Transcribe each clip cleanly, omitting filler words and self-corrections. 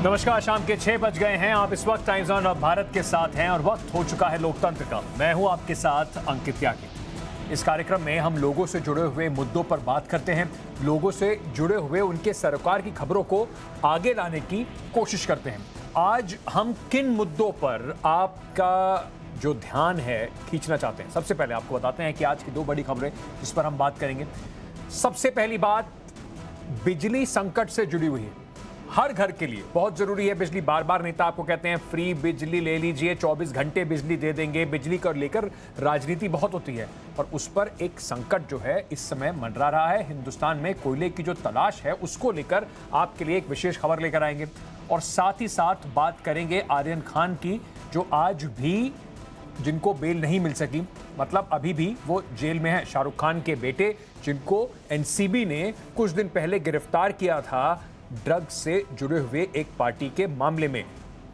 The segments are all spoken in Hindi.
नमस्कार, शाम के 6 बज गए हैं। आप इस वक्त टाइम्स ऑन भारत के साथ हैं और वक्त हो चुका है लोकतंत्र का। मैं हूं आपके साथ अंकित त्यागी। इस कार्यक्रम में हम लोगों से जुड़े हुए मुद्दों पर बात करते हैं, लोगों से जुड़े हुए उनके सरोकार की खबरों को आगे लाने की कोशिश करते हैं। आज हम किन मुद्दों पर आपका जो ध्यान है खींचना चाहते हैं, सबसे पहले आपको बताते हैं कि आज की 2 बड़ी खबरें जिस पर हम बात करेंगे। सबसे पहली बात बिजली संकट से जुड़ी हुई है। हर घर के लिए बहुत जरूरी है बिजली। बार बार नेता आपको कहते हैं फ्री बिजली ले लीजिए, 24 घंटे बिजली दे देंगे। बिजली को लेकर राजनीति बहुत होती है और उस पर एक संकट जो है इस समय मंडरा रहा है। हिंदुस्तान में कोयले की जो तलाश है उसको लेकर आपके लिए एक विशेष खबर लेकर आएंगे और साथ ही साथ बात करेंगे आर्यन खान की, जो आज भी जिनको बेल नहीं मिल सकी, मतलब अभी भी वो जेल में है। शाहरुख खान के बेटे जिनको एनसीबी ने कुछ दिन पहले गिरफ्तार किया था ड्रग्स से जुड़े हुए एक पार्टी के मामले में।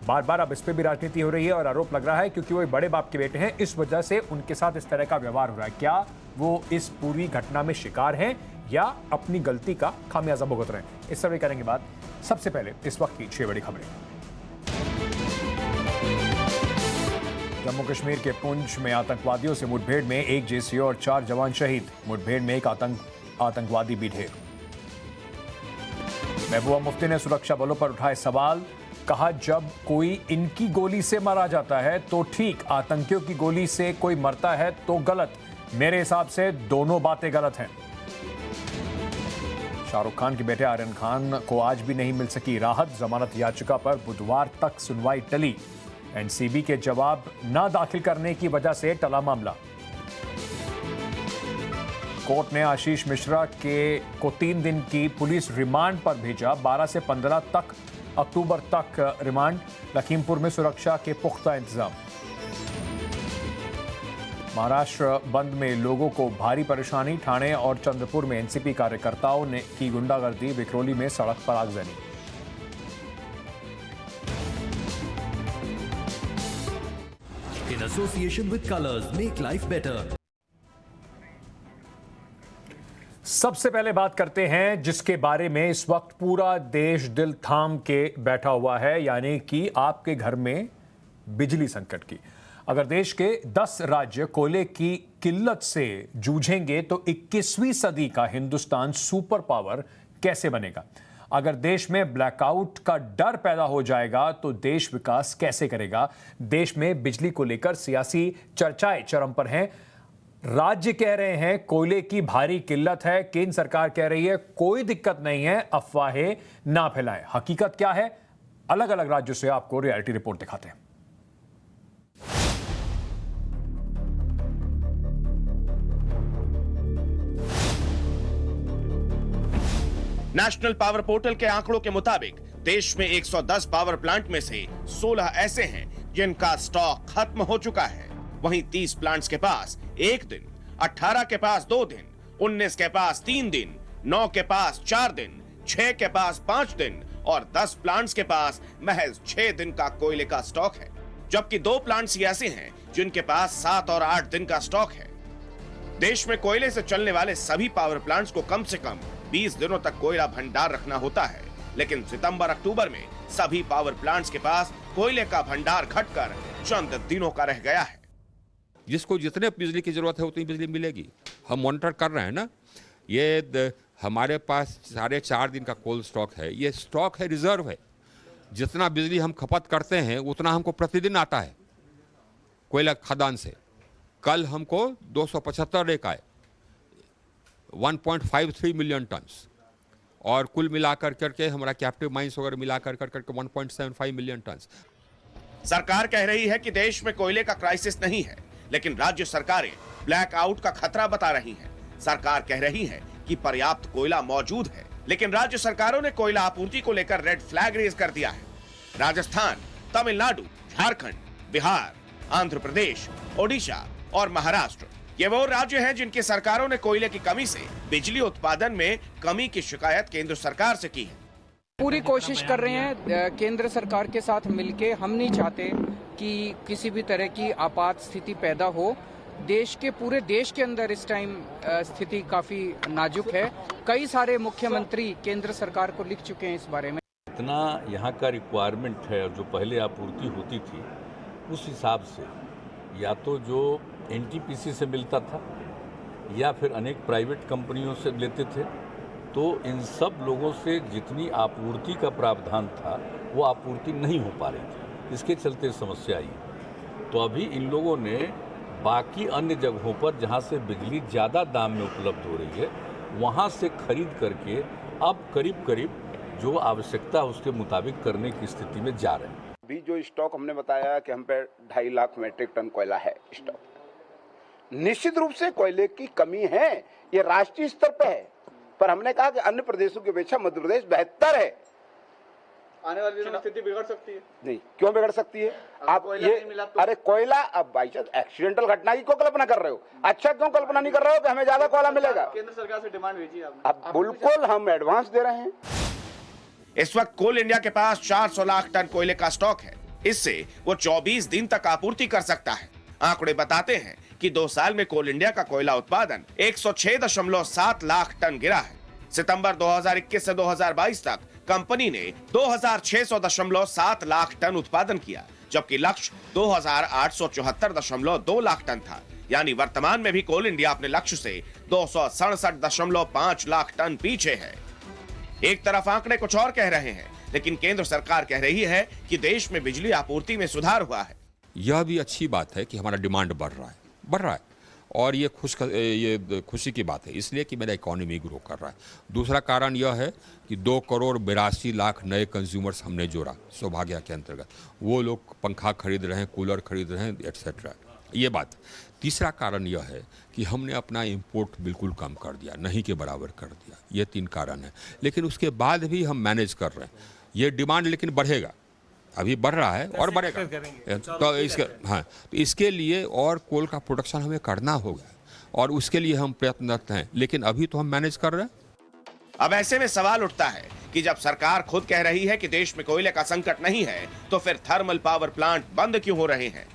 बार बार अब इस पे भी राजनीति हो रही है और आरोप लग रहा है क्योंकि वो एक बड़े बाप के बेटे हैं, इस वजह से उनके साथ इस तरह का व्यवहार हो रहा है। क्या वो इस पूरी घटना में शिकार हैं या अपनी गलती का खामियाजा भुगत रहे हैं, इस पर करेंगे बात। सबसे पहले इस वक्त की 6 बड़ी खबरें। जम्मू कश्मीर के पुंछ में आतंकवादियों से मुठभेड़ में 1 जेसीओ और 4 जवान शहीद। मुठभेड़ में एक आतंकवादी भी ढेर। महबूबा मुफ्ती ने सुरक्षा बलों पर उठाए सवाल, कहा जब कोई इनकी गोली से मारा जाता है तो ठीक, आतंकियों की गोली से कोई मरता है तो गलत। मेरे हिसाब से दोनों बातें गलत हैं। शाहरुख खान के बेटे आर्यन खान को आज भी नहीं मिल सकी राहत। जमानत याचिका पर बुधवार तक सुनवाई टली। एनसीबी के जवाब न दाखिल करने की वजह से टला मामला। कोर्ट ने आशीष मिश्रा को 3 दिन की पुलिस रिमांड पर भेजा। 12 से 15 अक्टूबर तक रिमांड। लखीमपुर में सुरक्षा के पुख्ता इंतजाम। महाराष्ट्र बंद में लोगों को भारी परेशानी। ठाणे और चंद्रपुर में एनसीपी कार्यकर्ताओं ने की गुंडागर्दी। विक्रोली में सड़क पर आगजनी। In association with Colors, make life better. सबसे पहले बात करते हैं जिसके बारे में इस वक्त पूरा देश दिल थाम के बैठा हुआ है, यानी कि आपके घर में बिजली संकट की। अगर देश के 10 राज्य कोयले की किल्लत से जूझेंगे तो 21वीं सदी का हिंदुस्तान सुपर पावर कैसे बनेगा? अगर देश में ब्लैकआउट का डर पैदा हो जाएगा तो देश विकास कैसे करेगा? देश में बिजली को लेकर सियासी चर्चाएं चरम पर हैं। राज्य कह रहे हैं कोयले की भारी किल्लत है, केंद्र सरकार कह रही है कोई दिक्कत नहीं है, अफवाहें ना फैलाएं। हकीकत क्या है? अलग अलग राज्यों से आपको रियलिटी रिपोर्ट दिखाते हैं। नेशनल पावर पोर्टल के आंकड़ों के मुताबिक देश में 110 पावर प्लांट में से 16 ऐसे हैं जिनका स्टॉक खत्म हो चुका है। वहीं 30 प्लांट्स के पास 1 दिन, 18 के पास 2 दिन, 19 के पास 3 दिन, 9 के पास 4 दिन, 6 के पास 5 दिन और 10 प्लांट्स के पास महज 6 दिन का कोयले का स्टॉक है। जबकि 2 प्लांट्स ऐसे हैं जिनके पास 7 और 8 दिन का स्टॉक है। देश में कोयले से चलने वाले सभी पावर प्लांट्स को कम से कम 20 दिनों तक कोयला भंडार रखना होता है, लेकिन सितंबर अक्टूबर में सभी पावर प्लांट्स के पास कोयले का भंडार घटकर चंद दिनों का रह गया है। जिसको जितने बिजली की जरूरत है उतनी बिजली मिलेगी। हम मॉनिटर कर रहे हैं ना। ये हमारे पास 4.5 दिन का कोल्ड स्टॉक है। ये स्टॉक है, रिजर्व है। जितना बिजली हम खपत करते हैं उतना हमको प्रतिदिन आता है कोयला खदान से। कल हमको 275 रेक आए, 1.53 मिलियन टन्स, और कुल मिलाकर करके हमारा कैप्टिव माइंस वगैरह मिलाकर करके 1.75 मिलियन टन्स। सरकार कह रही है कि देश में कोयले का क्राइसिस नहीं है, लेकिन राज्य सरकारें ब्लैकआउट का खतरा बता रही हैं। सरकार कह रही है कि पर्याप्त कोयला मौजूद है, लेकिन राज्य सरकारों ने कोयला आपूर्ति को लेकर रेड फ्लैग रेज कर दिया है। राजस्थान, तमिलनाडु, झारखंड, बिहार, आंध्र प्रदेश, ओडिशा और महाराष्ट्र ये वो राज्य हैं जिनकी सरकारों ने कोयले की कमी से बिजली उत्पादन में कमी की शिकायत केंद्र सरकार से की है। पूरी कोशिश कर रहे हैं केंद्र सरकार के साथ मिलके। हम नहीं चाहते कि किसी भी तरह की आपात स्थिति पैदा हो। पूरे देश के अंदर इस टाइम स्थिति काफी नाजुक है। कई सारे मुख्यमंत्री केंद्र सरकार को लिख चुके हैं इस बारे में। जितना यहाँ का रिक्वायरमेंट है और जो पहले आपूर्ति होती थी उस हिसाब से या तो जो एनटीपीसी से मिलता था या फिर अनेक प्राइवेट कंपनियों से लेते थे, तो इन सब लोगों से जितनी आपूर्ति का प्रावधान था वो आपूर्ति नहीं हो पा रही थी। इसके चलते समस्या आई। तो अभी इन लोगों ने बाकी अन्य जगहों पर जहाँ से बिजली ज़्यादा दाम में उपलब्ध हो रही है वहाँ से खरीद करके अब करीब करीब जो आवश्यकता है उसके मुताबिक करने की स्थिति में जा रहे हैं। अभी जो स्टॉक हमने बताया कि हम पे 2.5 लाख मेट्रिक टन कोयला है स्टॉक। निश्चित रूप से कोयले की कमी है, ये राष्ट्रीय स्तर पे है, पर हमने कहा कि अन्य प्रदेशों की अपेक्षा मध्य प्रदेश बेहतर है। आने वाले दिनों में स्थिति बिगड़ सकती है। नहीं, क्यों बिगड़ सकती है? आप ये अरे कोयला, अब बाई चांस एक्सीडेंटल घटना की क्यों कल्पना कर रहे हो? अच्छा क्यों कल्पना नहीं कर रहे हो कि हमें ज्यादा कोयला मिलेगा? केंद्र सरकार से डिमांड भेजी आपने। अब बिल्कुल हम एडवांस दे रहे हैं। इस वक्त कोल इंडिया के पास 400 लाख टन कोयले का स्टॉक है। इससे वो 24 दिन तक आपूर्ति कर सकता है। आंकड़े बताते हैं कि 2 साल में कोल इंडिया का कोयला उत्पादन 106.7 लाख टन गिरा है। सितंबर 2021 से 2022 तक कंपनी ने 2600.7 लाख टन उत्पादन किया, जबकि लक्ष्य 2874.2 लाख टन था। यानी वर्तमान में भी कोल इंडिया अपने लक्ष्य से 267.5 लाख टन पीछे है। एक तरफ आंकड़े कुछ और कह रहे हैं, लेकिन केंद्र सरकार कह रही है कि देश में बिजली आपूर्ति में सुधार हुआ है। यह भी अच्छी बात है कि हमारा डिमांड बढ़ रहा है और ये खुशी की बात है, इसलिए कि मेरा इकोनॉमी ग्रो कर रहा है। दूसरा कारण यह है कि 2,82,00,000 नए कंज्यूमर्स हमने जोड़ा सौभाग्य के अंतर्गत। वो लोग पंखा खरीद रहे हैं, कूलर खरीद रहे हैं, एटसेट्रा। ये बात। तीसरा कारण यह है कि हमने अपना इंपोर्ट बिल्कुल कम कर दिया, नहीं के बराबर कर दिया। ये 3 कारण है, लेकिन उसके बाद भी हम मैनेज कर रहे हैं। ये डिमांड लेकिन बढ़ेगा, अभी बढ़ रहा है और बढ़ेगा। तो इसके लिए और कोल का प्रोडक्शन हमें करना होगा और उसके लिए हम प्रयत्नरत हैं, लेकिन अभी तो हम मैनेज कर रहे हैं। अब ऐसे में सवाल उठता है कि जब सरकार खुद कह रही है कि देश में कोयले का संकट नहीं है, तो फिर थर्मल पावर प्लांट बंद क्यों हो रहे हैं?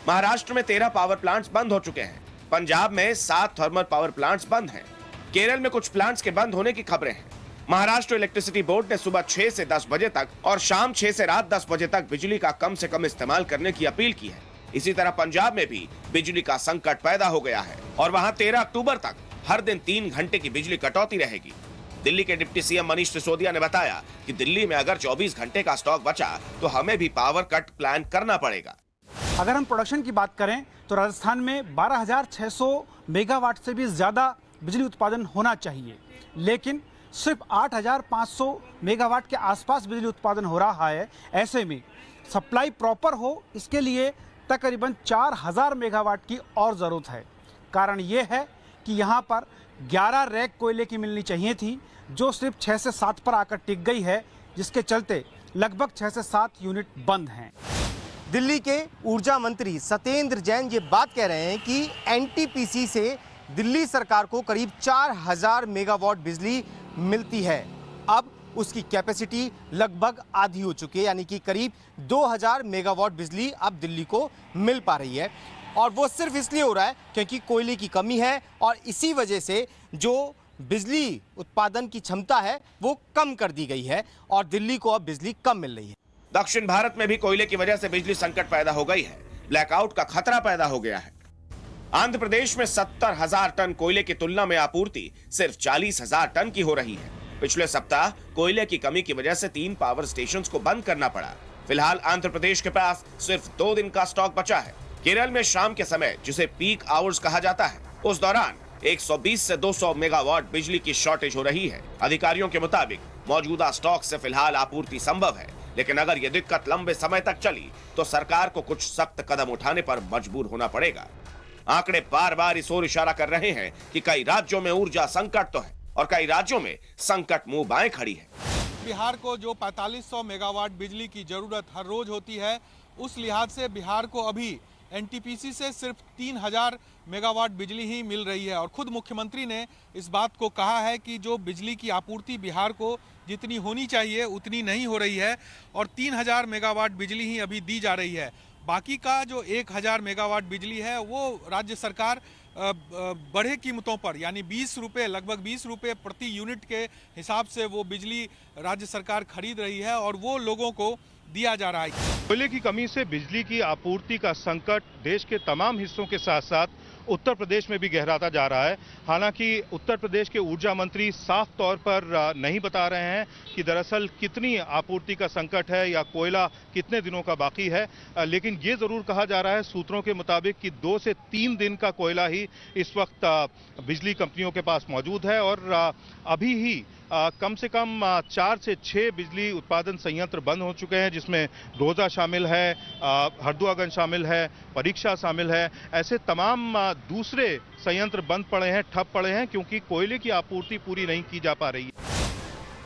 महाराष्ट्र में 13 पावर प्लांट्स बंद हो चुके हैं। पंजाब में 7 थर्मल पावर प्लांट्स बंद हैं। केरल में कुछ प्लांट्स के बंद होने की खबरें हैं। महाराष्ट्र इलेक्ट्रिसिटी बोर्ड ने सुबह 6 से 10 बजे तक और शाम 6 से रात 10 बजे तक बिजली का कम से कम इस्तेमाल करने की अपील की है। इसी तरह पंजाब में भी बिजली का संकट पैदा हो गया है और वहां 13 अक्टूबर तक हर दिन 3 घंटे की बिजली कटौती रहेगी। दिल्ली के डिप्टी सीएम मनीष सिसोदिया ने बताया कि दिल्ली में अगर 24 घंटे का स्टॉक बचा तो हमें भी पावर कट प्लान करना पड़ेगा। अगर हम प्रोडक्शन की बात करें तो राजस्थान में 12,600 मेगावाट से भी ज़्यादा बिजली उत्पादन होना चाहिए, लेकिन सिर्फ 8,500 मेगावाट के आसपास बिजली उत्पादन हो रहा है। ऐसे में सप्लाई प्रॉपर हो, इसके लिए तकरीबन 4,000 मेगावाट की और ज़रूरत है। कारण ये है कि यहाँ पर 11 रैक कोयले की मिलनी चाहिए थी, जो सिर्फ 6 से 7 पर आकर टिक गई है, जिसके चलते लगभग 6 से 7 यूनिट बंद हैं। दिल्ली के ऊर्जा मंत्री सत्येंद्र जैन ये बात कह रहे हैं कि एनटीपीसी से दिल्ली सरकार को करीब 4,000 मेगावाट बिजली मिलती है। अब उसकी कैपेसिटी लगभग आधी हो चुकी है, यानी कि करीब 2,000 मेगावाट बिजली अब दिल्ली को मिल पा रही है। और वो सिर्फ इसलिए हो रहा है क्योंकि कोयले की कमी है और इसी वजह से जो बिजली उत्पादन की क्षमता है वो कम कर दी गई है और दिल्ली को अब बिजली कम मिल रही है। दक्षिण भारत में भी कोयले की वजह से बिजली संकट पैदा हो गई है। ब्लैकआउट का खतरा पैदा हो गया है। आंध्र प्रदेश में 70,000 टन कोयले की तुलना में आपूर्ति सिर्फ 40,000 टन की हो रही है। पिछले सप्ताह कोयले की कमी की वजह से 3 पावर स्टेशंस को बंद करना पड़ा। फिलहाल आंध्र प्रदेश के पास सिर्फ 2 दिन का स्टॉक बचा है। केरल में शाम के समय, जिसे पीक आवर्स कहा जाता है, उस दौरान 120 से 200 मेगावाट बिजली की शॉर्टेज हो रही है। अधिकारियों के मुताबिक मौजूदा स्टॉक से फिलहाल आपूर्ति संभव है, लेकिन अगर यह दिक्कत लंबे समय तक चली तो सरकार को कुछ सख्त कदम उठाने पर मजबूर होना पड़ेगा। आंकड़े बार बार इस ओर इशारा कर रहे हैं कि कई राज्यों में ऊर्जा संकट तो है और कई राज्यों में संकट मुंह बाएं खड़ी है। बिहार को जो 4500 मेगावाट बिजली की जरूरत हर रोज होती है, उस लिहाज से बिहार को अभी एनटीपीसी से सिर्फ 3,000 मेगावाट बिजली ही मिल रही है। और खुद मुख्यमंत्री ने इस बात को कहा है कि जो बिजली की आपूर्ति बिहार को जितनी होनी चाहिए उतनी नहीं हो रही है और 3,000 मेगावाट बिजली ही अभी दी जा रही है। बाकी का जो 1,000 मेगावाट बिजली है वो राज्य सरकार बढ़े कीमतों पर, यानी 20 रुपये, लगभग 20 रुपये प्रति यूनिट के हिसाब से वो बिजली राज्य सरकार खरीद रही है और वो लोगों को दिया जा रहा है। कोयले की कमी से बिजली की आपूर्ति का संकट देश के तमाम हिस्सों के साथ साथ उत्तर प्रदेश में भी गहराता जा रहा है। हालांकि उत्तर प्रदेश के ऊर्जा मंत्री साफ तौर पर नहीं बता रहे हैं कि दरअसल कितनी आपूर्ति का संकट है या कोयला कितने दिनों का बाकी है, लेकिन ये जरूर कहा जा रहा है सूत्रों के मुताबिक कि 2 से 3 दिन का कोयला ही इस वक्त बिजली कंपनियों के पास मौजूद है और अभी ही कम से कम 4 से 6 बिजली उत्पादन संयंत्र बंद हो चुके हैं, जिसमें रोजा शामिल है, हरदुआगंज शामिल है, परीक्षा शामिल है। ऐसे तमाम दूसरे संयंत्र बंद पड़े हैं, ठप पड़े हैं, क्योंकि कोयले की आपूर्ति पूरी नहीं की जा पा रही है।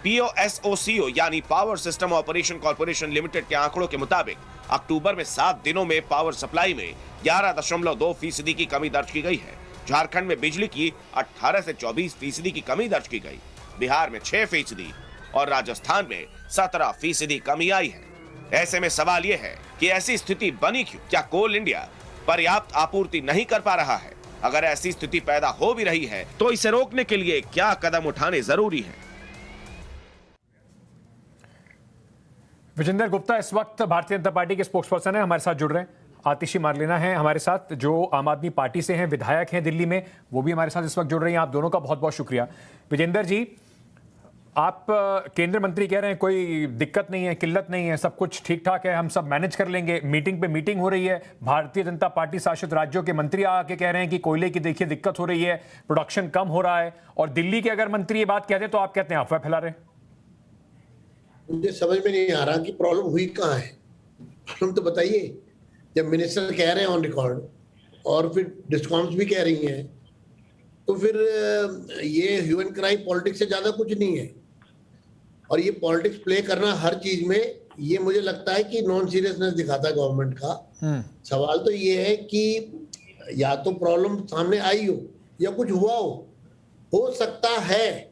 POSOCO यानी power system operation corporation limited के आंकड़ों के मुताबिक अक्टूबर में 7 दिनों में पावर सप्लाई में 11.2% की कमी दर्ज की गई है। झारखंड में बिजली की 18 से 24% की कमी दर्ज की गई, बिहार में 6% और राजस्थान में 17% कमी आई है। ऐसे में सवाल यह है कि ऐसी स्थिति बनी क्यों? क्या कोल इंडिया पर्याप्त आपूर्ति नहीं कर पा रहा है? अगर ऐसी स्थिति पैदा हो भी रही है तो इसे रोकने के लिए क्या कदम उठाने जरूरी है? विजेंद्र गुप्ता इस वक्त भारतीय जनता पार्टी के स्पोक्सपर्सन है, हमारे साथ जुड़ रहे हैं। आतिशी मारलेना है हमारे साथ, जो आम आदमी पार्टी से हैं, विधायक हैं दिल्ली में, वो भी हमारे साथ इस वक्त जुड़ रही हैं। आप दोनों का बहुत बहुत शुक्रिया। विजेंद्र जी, आप केंद्र मंत्री कह रहे हैं कोई दिक्कत नहीं है, किल्लत नहीं है, सब कुछ ठीक ठाक है, हम सब मैनेज कर लेंगे। मीटिंग पे मीटिंग हो रही है, भारतीय जनता पार्टी शासित राज्यों के मंत्री आके कह रहे हैं कि कोयले की देखिए दिक्कत हो रही है, प्रोडक्शन कम हो रहा है, और दिल्ली के अगर मंत्री ये बात कहते हैं तो आप कहते हैं अफवाह फैला रहे हैं। मुझे समझ में नहीं आ रहा कि प्रॉब्लम हुई कहाँ है। प्रॉब्लम तो बताइए। जब मिनिस्टर कह रहे हैं ऑन रिकॉर्ड और फिर डिस्कॉम्स भी कह रही हैं, तो फिर ये ह्यूमन क्राइम पॉलिटिक्स से ज्यादा कुछ नहीं है। और ये पॉलिटिक्स प्ले करना हर चीज में, ये मुझे लगता है कि नॉन सीरियसनेस दिखाता है गवर्नमेंट का। सवाल तो ये है कि या तो प्रॉब्लम सामने आई हो या कुछ हुआ हो सकता है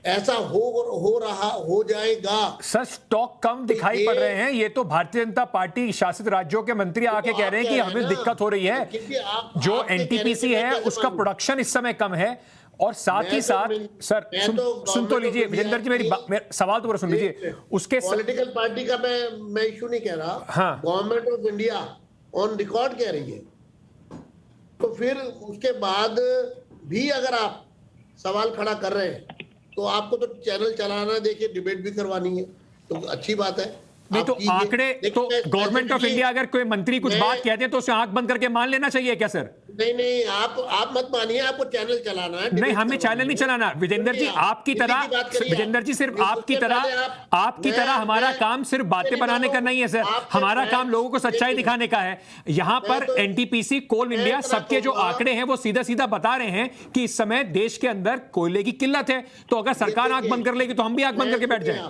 ऐसा हो जाएगा। सर, स्टॉक कम दिखाई पड़ रहे हैं, ये तो भारतीय जनता पार्टी शासित राज्यों के मंत्री आके कह रहे हैं कि हमें दिक्कत हो रही है। जो एनटीपीसी है उसका प्रोडक्शन इस समय कम है, और साथ ही साथ सर सुन तो लीजिए विजेंद्र जी, मेरी सवाल तो पूरा सुन लीजिए। उसके पॉलिटिकल पार्टी का मैं इशू नहीं कह रहा। हाँ, government of India on record कह रही है, तो फिर उसके बाद भी अगर आप सवाल खड़ा कर रहे हैं तो आपको तो चैनल चलाना, देखिए डिबेट भी करवानी है, तो अच्छी बात है। नहीं तो आंकड़े तो गवर्नमेंट ऑफ इंडिया अगर कोई मंत्री कुछ बात कहते हैं तो उसे आंख बंद करके मान लेना चाहिए क्या सर? नहीं, आप मत मानिए, आपको चैनल चलाना है। नहीं, हमें चैनल नहीं चलाना विजेंद्र जी, आपकी तरह। विजेंद्र जी, सिर्फ आपकी तरह हमारा काम सिर्फ बातें बनाने का नहीं है सर, हमारा काम लोगों को सच्चाई दिखाने का है। यहाँ पर एनटीपीसी, कोल इंडिया, सबके जो आंकड़े हैं वो सीधा सीधा बता रहे हैं कि इस समय देश के अंदर कोयले की किल्लत है। तो अगर सरकार आंख बंद कर लेगी तो हम भी आंख बंद करके बैठ जाए।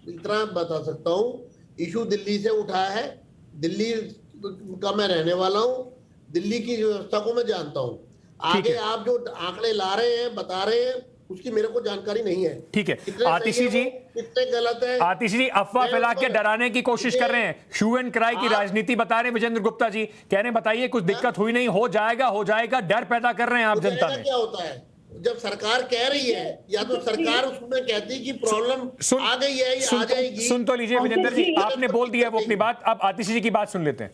इतना बता सकता हूँ, इशू दिल्ली से उठा है, दिल्ली का मैं रहने वाला हूं, दिल्ली की व्यवस्था को मैं जानता हूं। आगे आप जो आंकड़े ला रहे हैं, बता रहे हैं, उसकी मेरे को जानकारी नहीं है। ठीक है आतिशी जी, कितने गलत है। आतिशी जी अफवाह फैला के डराने की कोशिश कर रहे हैं, ह्यू एंड क्राई की राजनीति बता रहे हैं। विजेंद्र गुप्ता जी कह रहे हैं बताइए कुछ दिक्कत हुई नहीं, हो जाएगा, डर पैदा कर रहे हैं आप जनता में। क्या होता है जब सरकार कह रही है, या तो सरकार उसमें कहती कि प्रॉब्लम आ गई है या आ जाएगी। सुन तो लीजिए विजेंद्र जी, आपने बोल दिया वो अपनी बात, अब आतिशी जी की बात सुन लेते हैं।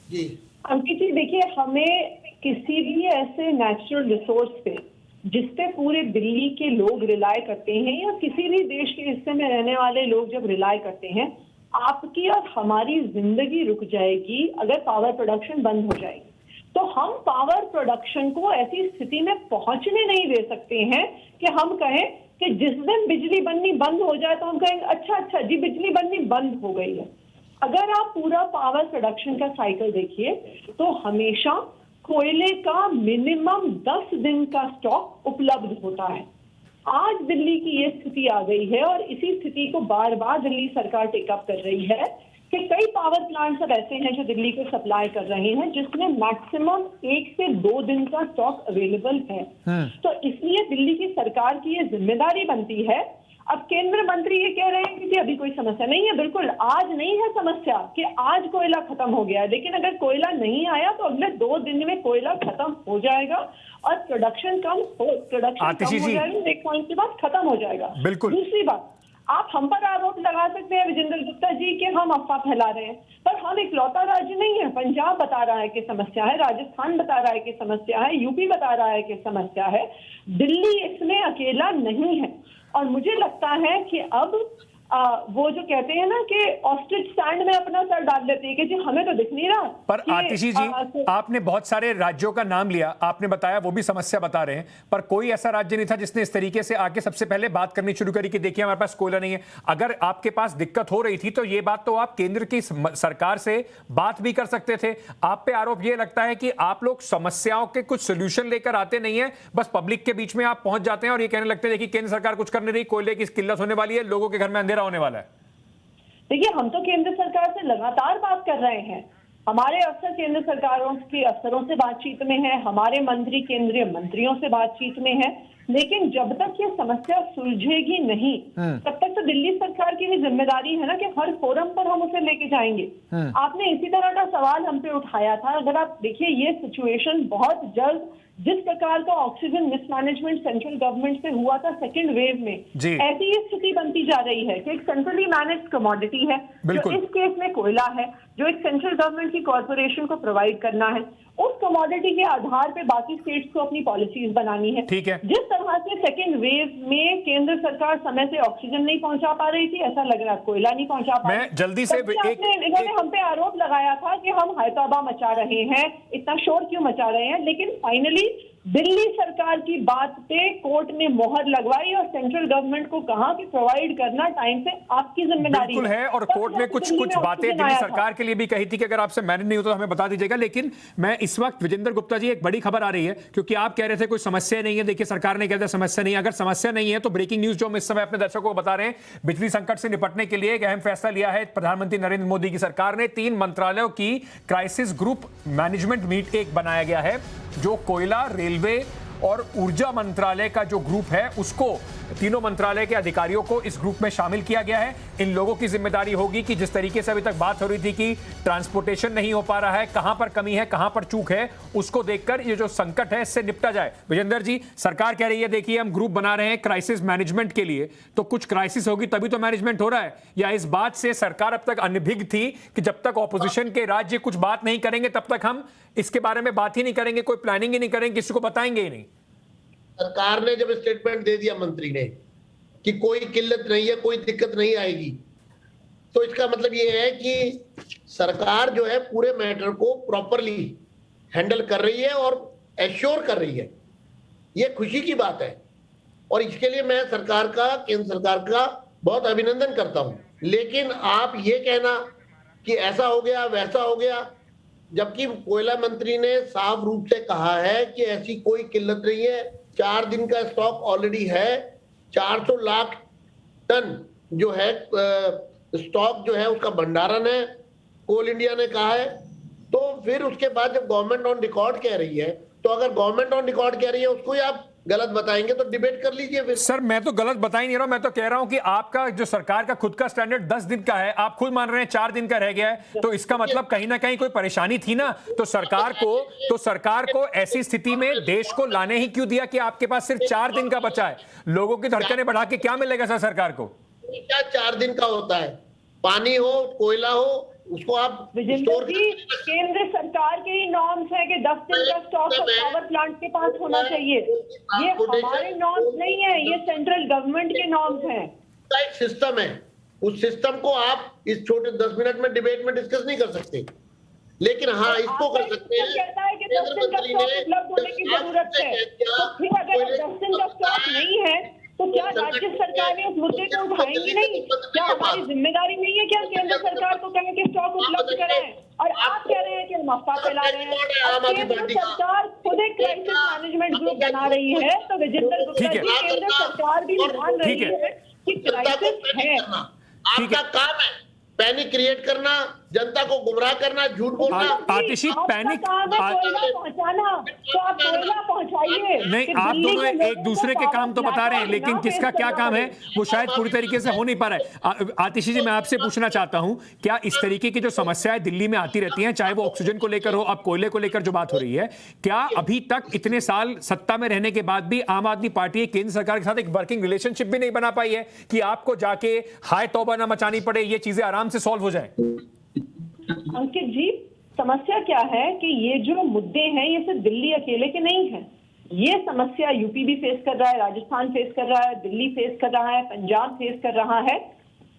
जी अंकित जी, देखिए, हमें किसी भी ऐसे नेचुरल रिसोर्स पे जिसपे पूरे दिल्ली के लोग रिलाय करते हैं या किसी भी देश के हिस्से में रहने वाले लोग जब रिलाय करते हैं, आपकी और हमारी जिंदगी रुक जाएगी अगर पावर प्रोडक्शन बंद हो जाएगी। तो हम पावर प्रोडक्शन को ऐसी स्थिति में पहुंचने नहीं दे सकते हैं कि हम कहें कि जिस दिन बिजली बननी बंद हो जाए तो हम कहेंगे अच्छा जी बिजली बननी बंद हो गई है। अगर आप पूरा पावर प्रोडक्शन का साइकिल देखिए तो हमेशा कोयले का मिनिमम 10 दिन का स्टॉक उपलब्ध होता है। आज दिल्ली की ये स्थिति आ गई है और इसी स्थिति को बार बार दिल्ली सरकार टेकअप कर रही है कि कई पावर प्लांट्स अब ऐसे हैं जो दिल्ली को सप्लाई कर रहे हैं जिसमें मैक्सिमम 1 से 2 दिन का स्टॉक अवेलेबल है। तो इसलिए दिल्ली की सरकार की ये जिम्मेदारी बनती है। अब केंद्र मंत्री ये कह रहे हैं कि अभी कोई समस्या नहीं है। बिल्कुल आज नहीं है समस्या कि आज कोयला खत्म हो गया है, लेकिन अगर कोयला नहीं आया तो अगले 2 दिन में कोयला खत्म हो जाएगा और प्रोडक्शन कम हो जाएगा, एक पॉइंट के बाद खत्म हो जाएगा। बिल्कुल। दूसरी बात, आप हम पर आरोप लगा सकते हैं विजेंद्र गुप्ता जी कि हम अफवाह फैला रहे हैं, पर हम इकलौता राज्य नहीं है। पंजाब बता रहा है कि समस्या है, राजस्थान बता रहा है कि समस्या है, यूपी बता रहा है कि समस्या है, दिल्ली इसमें अकेला नहीं है। और मुझे लगता है कि अब वो जो कहते हैं ना कि ऑस्ट्रिच सैंड में अपना सर डाल देते हैं कि जी हमें तो दिख नहीं रहा। पर आतिशी जी, आपने बहुत सारे राज्यों का नाम लिया, आपने बताया वो भी समस्या बता रहे हैं, पर कोई ऐसा राज्य नहीं था जिसने इस तरीके से आके सबसे पहले बात करनी शुरू करी कि देखिए हमारे पास कोयला नहीं है। अगर आपके पास दिक्कत हो रही थी तो ये बात तो आप केंद्र की सरकार से बात भी कर सकते थे। आप पे आरोप ये लगता है कि आप लोग समस्याओं के कुछ सोल्यूशन लेकर आते नहीं है, बस पब्लिक के बीच में आप पहुंच जाते हैं और ये कहने लगते हैं कि केंद्र सरकार कुछ कर नहीं रही, कोयले की किल्लत होने वाली है, लोगों के घर में होने वाला है। देखिए, हम तो केंद्र सरकार से लगातार बात कर रहे हैं, हमारे अफसर केंद्र सरकारों के अफसरों से बातचीत में है, हमारे मंत्री केंद्रीय मंत्रियों से बातचीत में है, लेकिन जब तक ये समस्या सुलझेगी नहीं तब तक तो दिल्ली सरकार की भी जिम्मेदारी है ना कि हर फोरम पर हम उसे लेके जाएंगे। आपने इसी तरह का सवाल हम पे उठाया था। अगर आप देखिए, ये सिचुएशन बहुत जल्द जिस प्रकार का ऑक्सीजन मिसमैनेजमेंट सेंट्रल गवर्नमेंट से हुआ था सेकेंड वेव में, ऐसी ही स्थिति बनती जा रही है कि एक सेंट्रली मैनेज्ड कमोडिटी है जो इस केस में कोयला है, जो एक सेंट्रल गवर्नमेंट की कॉर्पोरेशन को प्रोवाइड करना है। उस कमोडिटी के आधार पे बाकी स्टेट्स को अपनी पॉलिसीज बनानी है। ठीक है। जिस तरह से सेकेंड वेव में केंद्र सरकार समय से ऑक्सीजन नहीं पहुंचा पा रही थी, ऐसा लग रहा है कोयला नहीं पहुंचा पा रही। जल्दी से इन्होंने हम पे आरोप लगाया था कि हम हायतौबा मचा रहे हैं, इतना शोर क्यों मचा रहे हैं, लेकिन फाइनली दिल्ली सरकार की बात पे कोर्ट ने मोहर लगवाई और सेंट्रल गवर्नमेंट को कहा कि प्रोवाइड करना टाइम से आपकी जिम्मेदारी है। और कोर्ट ने कुछ बातें दिल्ली सरकार के लिए भी कही थी कि अगर आपसे मैनेज नहीं हो तो हमें बता दीजिएगा। लेकिन मैं इस वक्त विजेंद्र गुप्ता जी, एक बड़ी खबर आ रही है, क्योंकि आप कह रहे थे कोई समस्या नहीं है। देखिए, सरकार ने कह दिया समस्या नहीं है। अगर समस्या नहीं है तो ब्रेकिंग न्यूज जो हम इस समय अपने दर्शकों को बता रहे हैं, बिजली संकट से निपटने के लिए एक अहम फैसला लिया है प्रधानमंत्री नरेंद्र मोदी की सरकार ने। 3 मंत्रालयों की क्राइसिस ग्रुप मैनेजमेंट मीट एक बनाया गया है, जो कोयला, रेलवे और ऊर्जा मंत्रालय का जो ग्रुप है उसको, तीनों मंत्रालय के अधिकारियों को इस ग्रुप में शामिल किया गया है। इन लोगों की जिम्मेदारी होगी कि जिस तरीके से अभी तक बात हो रही थी कि ट्रांसपोर्टेशन नहीं हो पा रहा है, कहां पर कमी है, कहां पर चूक है, उसको देखकर ये जो संकट है इससे निपटा जाए। विजेंद्र जी, सरकार कह रही है देखिए हम ग्रुप बना रहे हैं क्राइसिस मैनेजमेंट के लिए, तो कुछ क्राइसिस होगी तभी तो मैनेजमेंट हो रहा है, या इस बात से सरकार अब तक अनभिज्ञ थी कि जब तक ऑपोजिशन के राज्य कुछ बात नहीं करेंगे तब तक हम इसके बारे में बात ही नहीं करेंगे, कोई प्लानिंग ही नहीं करेंगे, किसी को बताएंगे ही नहीं? सरकार ने जब स्टेटमेंट दे दिया मंत्री ने कि कोई किल्लत नहीं है, कोई दिक्कत नहीं आएगी, तो इसका मतलब ये है कि सरकार जो है पूरे मैटर को प्रॉपरली हैंडल कर रही है और एश्योर कर रही है। ये खुशी की बात है और इसके लिए मैं सरकार का, केंद्र सरकार का बहुत अभिनंदन करता हूं। लेकिन आप ये कहना कि ऐसा हो गया वैसा हो गया, जबकि कोयला मंत्री ने साफ रूप से कहा है कि ऐसी कोई किल्लत नहीं है। 4 दिन का स्टॉक ऑलरेडी है, 400 लाख टन जो है स्टॉक जो है उसका भंडारण है, कोल इंडिया ने कहा है। तो फिर उसके बाद जब गवर्नमेंट ऑन रिकॉर्ड कह रही है, तो अगर गवर्नमेंट ऑन रिकॉर्ड कह रही है उसको ही आप गलत बताएंगे तो डिबेट कर लीजिए फिर। सर, मैं तो गलत बता ही नहीं रहा हूं, मैं तो कह रहा हूं कि आपका जो सरकार का खुद का स्टैंडर्ड 10 दिन का है, आप खुद मान रहे हैं 4 दिन का रह गया है, तो इसका मतलब कहीं ना कहीं कोई परेशानी थी ना। तो सरकार को ऐसी स्थिति में देश को लाने ही क्यों दिया कि आपके पास सिर्फ 4 दिन का बचा है? लोगों की धड़कनें बढ़ा के क्या मिलेगा सर सरकार को? क्या 4 दिन का होता है? पानी हो, कोयला हो, उसको आप स्टोर केंद्र सरकार के ही नॉर्म्स है कि 10 दिन का स्टॉक पावर प्लांट के पास होना चाहिए। ये हमारे नॉर्म्स नहीं है, ये सेंट्रल गवर्नमेंट के नॉर्म्स हैं। एक सिस्टम है, उस सिस्टम को आप इस छोटे 10 मिनट में डिबेट में डिस्कस नहीं कर सकते। लेकिन हाँ, इसको कर सकते हैं। कहता है कि 10 दिन का स्टॉक उपलब्ध होने की जरूरत है, तो फिर अगर 10 दिन का स्टॉक नहीं है तो क्या राज्य सरकार ने उस मुद्दे को उठाएंगी नहीं? क्या हमारी जिम्मेदारी नहीं है क्या केंद्र सरकार को कहें कि स्टॉक उपलब्ध कराएं? और आप कह रहे हैं कि हम अफवाह फैला रहे हैं। केंद्र सरकार खुद एक क्राइसिस मैनेजमेंट ग्रुप बना रही है, तो विजेंद्र गुप्ता जी, केंद्र सरकार भी मान रही है कि क्राइसिस है। आपका काम है पैनिक क्रिएट करना, जनता को गुमराह करना, झूठ बोलना। आतिशी पैनिक पहुंचाना, तो आप कोयला पहुंचाइए। नहीं, आप दोनों एक दूसरे के काम तो बता रहे हैं, लेकिन किसका क्या काम है वो शायद पूरी तरीके से हो नहीं पा रहा है। आतिशी जी, मैं आपसे पूछना चाहता हूं, क्या इस तरीके की जो समस्याएं दिल्ली में आती रहती हैं, चाहे वो ऑक्सीजन को लेकर हो, अब कोयले को लेकर जो बात हो रही है, क्या अभी तक इतने साल सत्ता में रहने के बाद भी आम आदमी पार्टी केंद्र सरकार के साथ एक वर्किंग रिलेशनशिप भी नहीं बना पाई है कि आपको जाके हाय तौबा ना मचानी पड़े, ये चीजें आराम से सॉल्व हो जाए? अंकित जी, समस्या क्या है कि ये जो मुद्दे हैं ये सिर्फ दिल्ली अकेले के नहीं है। ये समस्या यूपी भी फेस कर रहा है, राजस्थान फेस कर रहा है, दिल्ली फेस कर रहा है, पंजाब फेस कर रहा है।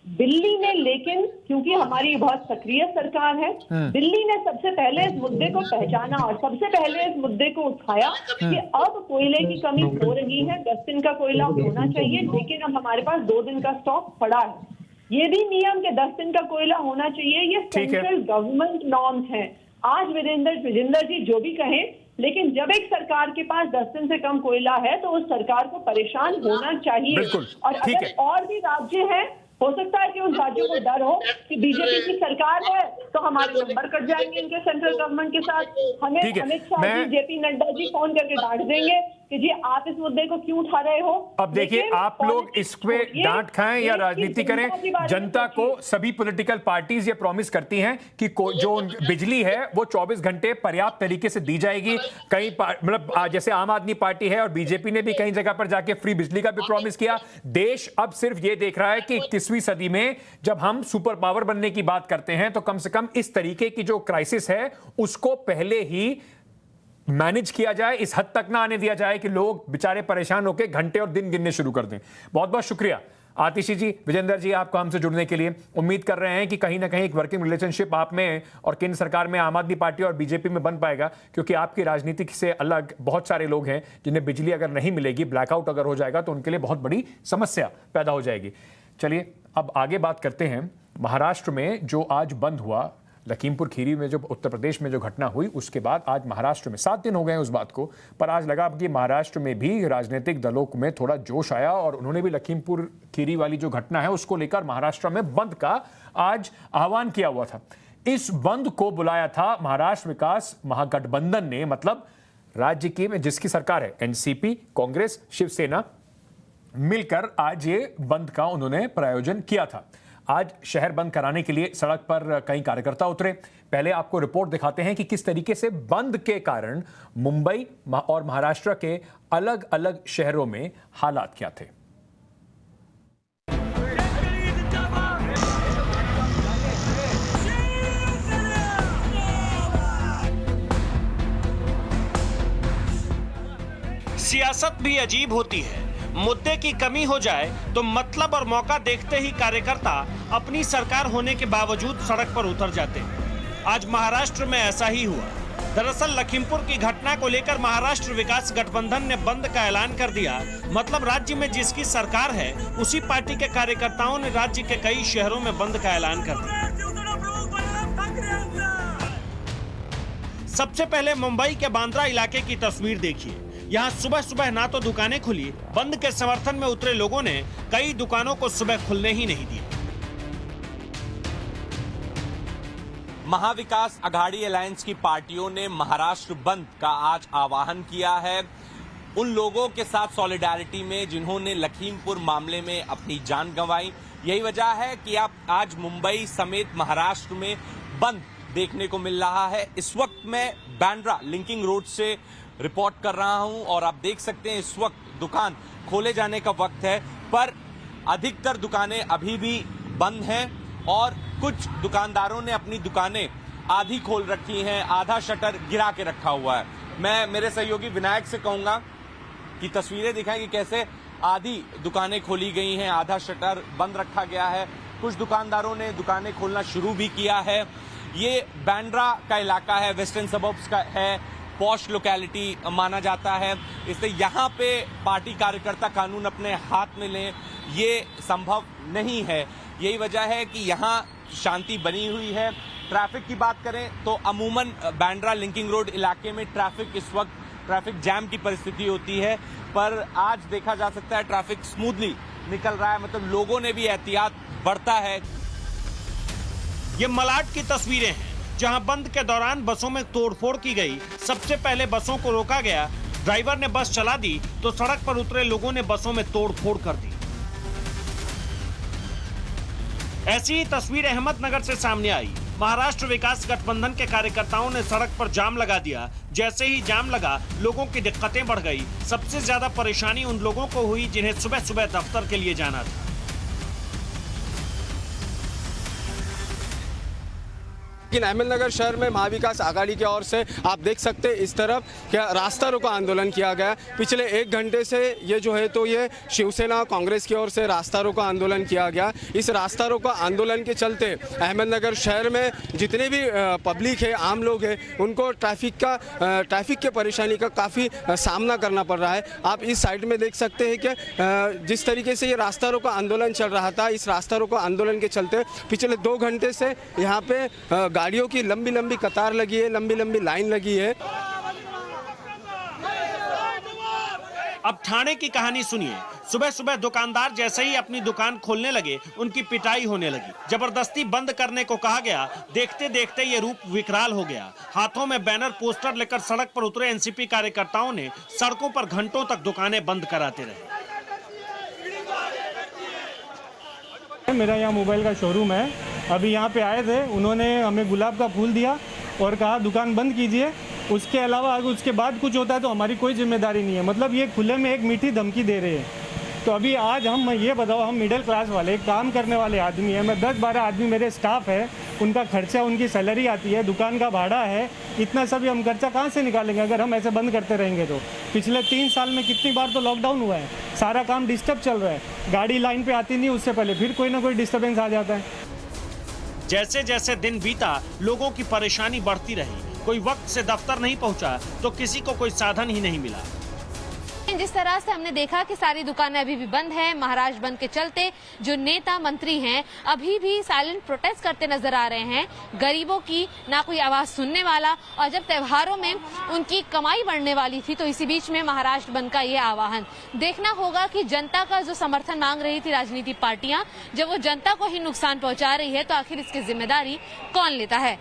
दिल्ली में लेकिन क्योंकि हमारी बहुत सक्रिय सरकार है, दिल्ली ने सबसे पहले इस मुद्दे को पहचाना और सबसे पहले इस मुद्दे को उठाया कि अब कोयले की कमी हो रही है, 10 दिन का कोयला होना चाहिए, लेकिन अब हमारे पास 2 दिन का स्टॉक पड़ा है। ये भी नियम के 10 दिन का कोयला होना चाहिए, ये सेंट्रल गवर्नमेंट नॉर्म्स हैं। आज विजेंद्र जी जो भी कहें, लेकिन जब एक सरकार के पास 10 दिन से कम कोयला है तो उस सरकार को परेशान होना चाहिए। और अगर और भी राज्य हैं, हो सकता है कि उन राज्यों को डर हो कि बीजेपी की सरकार है तो हमारे नंबर कट जाएंगे इनके सेंट्रल गवर्नमेंट के साथ। हमें अमित शाह जी, जेपी नड्डा जी फोन करके डांट देंगे कि जी आप इस मुद्दे को क्यों उठा रहे हो। अब देखिए, आप लोग इस पे डांट खाएं या राजनीति करें, जनता को सभी पॉलिटिकल पार्टीज ये प्रॉमिस करती हैं कि जो बिजली है वो 24 घंटे पर्याप्त तरीके से दी जाएगी। कई मतलब जैसे आम आदमी पार्टी है और बीजेपी ने भी कई जगह पर जाके फ्री बिजली का भी प्रॉमिस किया। देश अब सिर्फ ये देख रहा है कि 21वीं सदी में जब हम सुपर पावर बनने की बात करते हैं तो कम से कम इस तरीके की जो क्राइसिस है उसको पहले ही मैनेज किया जाए, इस हद तक ना आने दिया जाए कि लोग बेचारे परेशान होकर घंटे और दिन गिनने शुरू कर दें। बहुत बहुत शुक्रिया आतिशी जी, विजेंद्र जी, आपको हमसे जुड़ने के लिए। उम्मीद कर रहे हैं कि कहीं ना कहीं एक वर्किंग रिलेशनशिप आप में और केंद्र सरकार में आम आदमी पार्टी और बीजेपी में बन पाएगा, क्योंकि आपकी राजनीति से अलग बहुत सारे लोग हैं जिन्हें बिजली अगर नहीं मिलेगी, ब्लैकआउट अगर हो जाएगा तो उनके लिए बहुत बड़ी समस्या पैदा हो जाएगी। चलिए अब आगे बात करते हैं। महाराष्ट्र में जो आज बंद हुआ, लखीमपुर खीरी में जो उत्तर प्रदेश में जो घटना हुई, उसके बाद आज महाराष्ट्र में 7 दिन हो गए उस बात को, पर आज लगा कि महाराष्ट्र में भी राजनीतिक दलों में थोड़ा जोश आया और उन्होंने भी लखीमपुर खीरी वाली जो घटना है उसको लेकर महाराष्ट्र में बंद का आज आह्वान किया हुआ था। इस बंद को बुलाया था महाराष्ट्र विकास महागठबंधन ने, मतलब राज्य की में जिसकी सरकार है, एनसीपी, कांग्रेस, शिवसेना मिलकर आज ये बंद का उन्होंने प्रायोजन किया था। आज शहर बंद कराने के लिए सड़क पर कई कार्यकर्ता उतरे। पहले आपको रिपोर्ट दिखाते हैं कि किस तरीके से बंद के कारण मुंबई और महाराष्ट्र के अलग अलग शहरों में हालात क्या थे। सियासत भी अजीब होती है। मुद्दे की कमी हो जाए तो मतलब और मौका देखते ही कार्यकर्ता अपनी सरकार होने के बावजूद सड़क पर उतर जाते हैं। आज महाराष्ट्र में ऐसा ही हुआ। दरअसल लखीमपुर की घटना को लेकर महाराष्ट्र विकास गठबंधन ने बंद का ऐलान कर दिया। मतलब राज्य में जिसकी सरकार है उसी पार्टी के कार्यकर्ताओं ने राज्य के कई शहरों में बंद का ऐलान कर दिया। सबसे पहले मुंबई के बांद्रा इलाके की तस्वीर देखिए। यहाँ सुबह सुबह ना तो दुकानें खुली, बंद के समर्थन में उतरे लोगों ने कई दुकानों को सुबह खुलने ही नहीं दिया। महाविकास अघाड़ी अलायंस की पार्टियों ने महाराष्ट्र बंद का आज आह्वान किया है। उन लोगों के साथ सॉलिडारिटी में जिन्होंने लखीमपुर मामले में अपनी जान गंवाई। यही वजह है कि आप आज मुंबई समेत महाराष्ट्र में बंद देखने को मिल रहा है। इस वक्त मैं बांद्रा लिंकिंग रोड से रिपोर्ट कर रहा हूं और आप देख सकते हैं इस वक्त दुकान खोले जाने का वक्त है, पर अधिकतर दुकानें अभी भी बंद हैं और कुछ दुकानदारों ने अपनी दुकानें आधी खोल रखी हैं, आधा शटर गिरा के रखा हुआ है। मैं मेरे सहयोगी विनायक से कहूंगा कि तस्वीरें दिखाएं कि कैसे आधी दुकानें खोली गई हैं, आधा शटर बंद रखा गया है। कुछ दुकानदारों ने दुकानें खोलना शुरू भी किया है। ये बांद्रा का इलाका है, वेस्टर्न सबर्ब्स का है, पॉश लोकेलिटी माना जाता है, इसलिए यहाँ पे पार्टी कार्यकर्ता कानून अपने हाथ में लें ये संभव नहीं है। यही वजह है कि यहाँ शांति बनी हुई है। ट्रैफिक की बात करें तो अमूमन बांद्रा लिंकिंग रोड इलाके में ट्रैफिक इस वक्त ट्रैफिक जैम की परिस्थिति होती है, पर आज देखा जा सकता है ट्रैफिक स्मूथली निकल रहा है, मतलब लोगों ने भी एहतियात बरता है। ये मलाड की तस्वीरें हैं जहां बंद के दौरान बसों में तोड़फोड़ की गई। सबसे पहले बसों को रोका गया, ड्राइवर ने बस चला दी तो सड़क पर उतरे लोगों ने बसों में तोड़फोड़ कर दी। ऐसी ही तस्वीर अहमदनगर से सामने आई। महाराष्ट्र विकास गठबंधन के कार्यकर्ताओं ने सड़क पर जाम लगा दिया। जैसे ही जाम लगा, लोगों की दिक्कतें बढ़ गई। सबसे ज्यादा परेशानी उन लोगों को हुई जिन्हें सुबह सुबह दफ्तर के लिए जाना था। लेकिन अहमदनगर शहर में महाविकास आघाड़ी की ओर से आप देख सकते हैं इस तरफ क्या रास्ता रोको आंदोलन किया गया। पिछले 1 घंटे से ये जो है तो ये शिवसेना कांग्रेस की ओर से रास्ता रोको आंदोलन किया गया। इस रास्ता रोको आंदोलन के चलते अहमदनगर शहर में जितने भी पब्लिक है, आम लोग हैं, उनको ट्रैफिक के परेशानी का काफ़ी सामना करना पड़ रहा है। आप इस साइड में देख सकते हैं कि जिस तरीके से ये रास्ता रोको आंदोलन चल रहा था, इस रास्ता रोको आंदोलन के चलते पिछले 2 घंटे से यहाँ पे गाड़ियों की लंबी लंबी कतार लगी है, लंबी लंबी लाइन लगी है। अब ठाणे की कहानी सुनिए। सुबह सुबह दुकानदार जैसे ही अपनी दुकान खोलने लगे, उनकी पिटाई होने लगी। जबरदस्ती बंद करने को कहा गया। देखते देखते ये रूप विकराल हो गया। हाथों में बैनर पोस्टर लेकर सड़क पर उतरे एनसीपी कार्यकर्ताओं ने सड़कों पर घंटों तक दुकानें बंद कराते रहे। मेरा यहाँ मोबाइल का शोरूम है। अभी यहाँ पे आए थे, उन्होंने हमें गुलाब का फूल दिया और कहा दुकान बंद कीजिए। उसके अलावा अगर उसके बाद कुछ होता है तो हमारी कोई जिम्मेदारी नहीं है। मतलब ये खुले में एक मीठी धमकी दे रहे हैं। तो अभी आज हम ये बताओ, हम मिडिल क्लास वाले काम करने वाले आदमी हैं। मैं 10-12 आदमी मेरे स्टाफ है, उनका खर्चा, उनकी सैलरी आती है, दुकान का भाड़ा है। इतना सभी हम खर्चा कहाँ से निकालेंगे अगर हम ऐसे बंद करते रहेंगे तो? पिछले 3 साल में कितनी बार तो लॉकडाउन हुआ है, सारा काम डिस्टर्ब चल रहा है। गाड़ी लाइन पे आती नहीं, उससे पहले फिर कोई ना कोई डिस्टर्बेंस आ जाता है। जैसे जैसे दिन बीता, लोगों की परेशानी बढ़ती रही। कोई वक्त से दफ्तर नहीं पहुंचा तो किसी को कोई साधन ही नहीं मिला। जिस तरह से हमने देखा कि सारी दुकानें अभी भी बंद हैं, महाराष्ट्र बंद के चलते जो नेता मंत्री हैं अभी भी साइलेंट प्रोटेस्ट करते नजर आ रहे हैं। गरीबों की ना कोई आवाज सुनने वाला, और जब त्योहारों में उनकी कमाई बढ़ने वाली थी तो इसी बीच में महाराष्ट्र बंद का ये आह्वान। देखना होगा कि जनता का जो समर्थन मांग रही थी राजनीतिक पार्टियां, जब वो जनता को ही नुकसान पहुंचा रही है तो आखिर इसकी जिम्मेदारी कौन लेता है?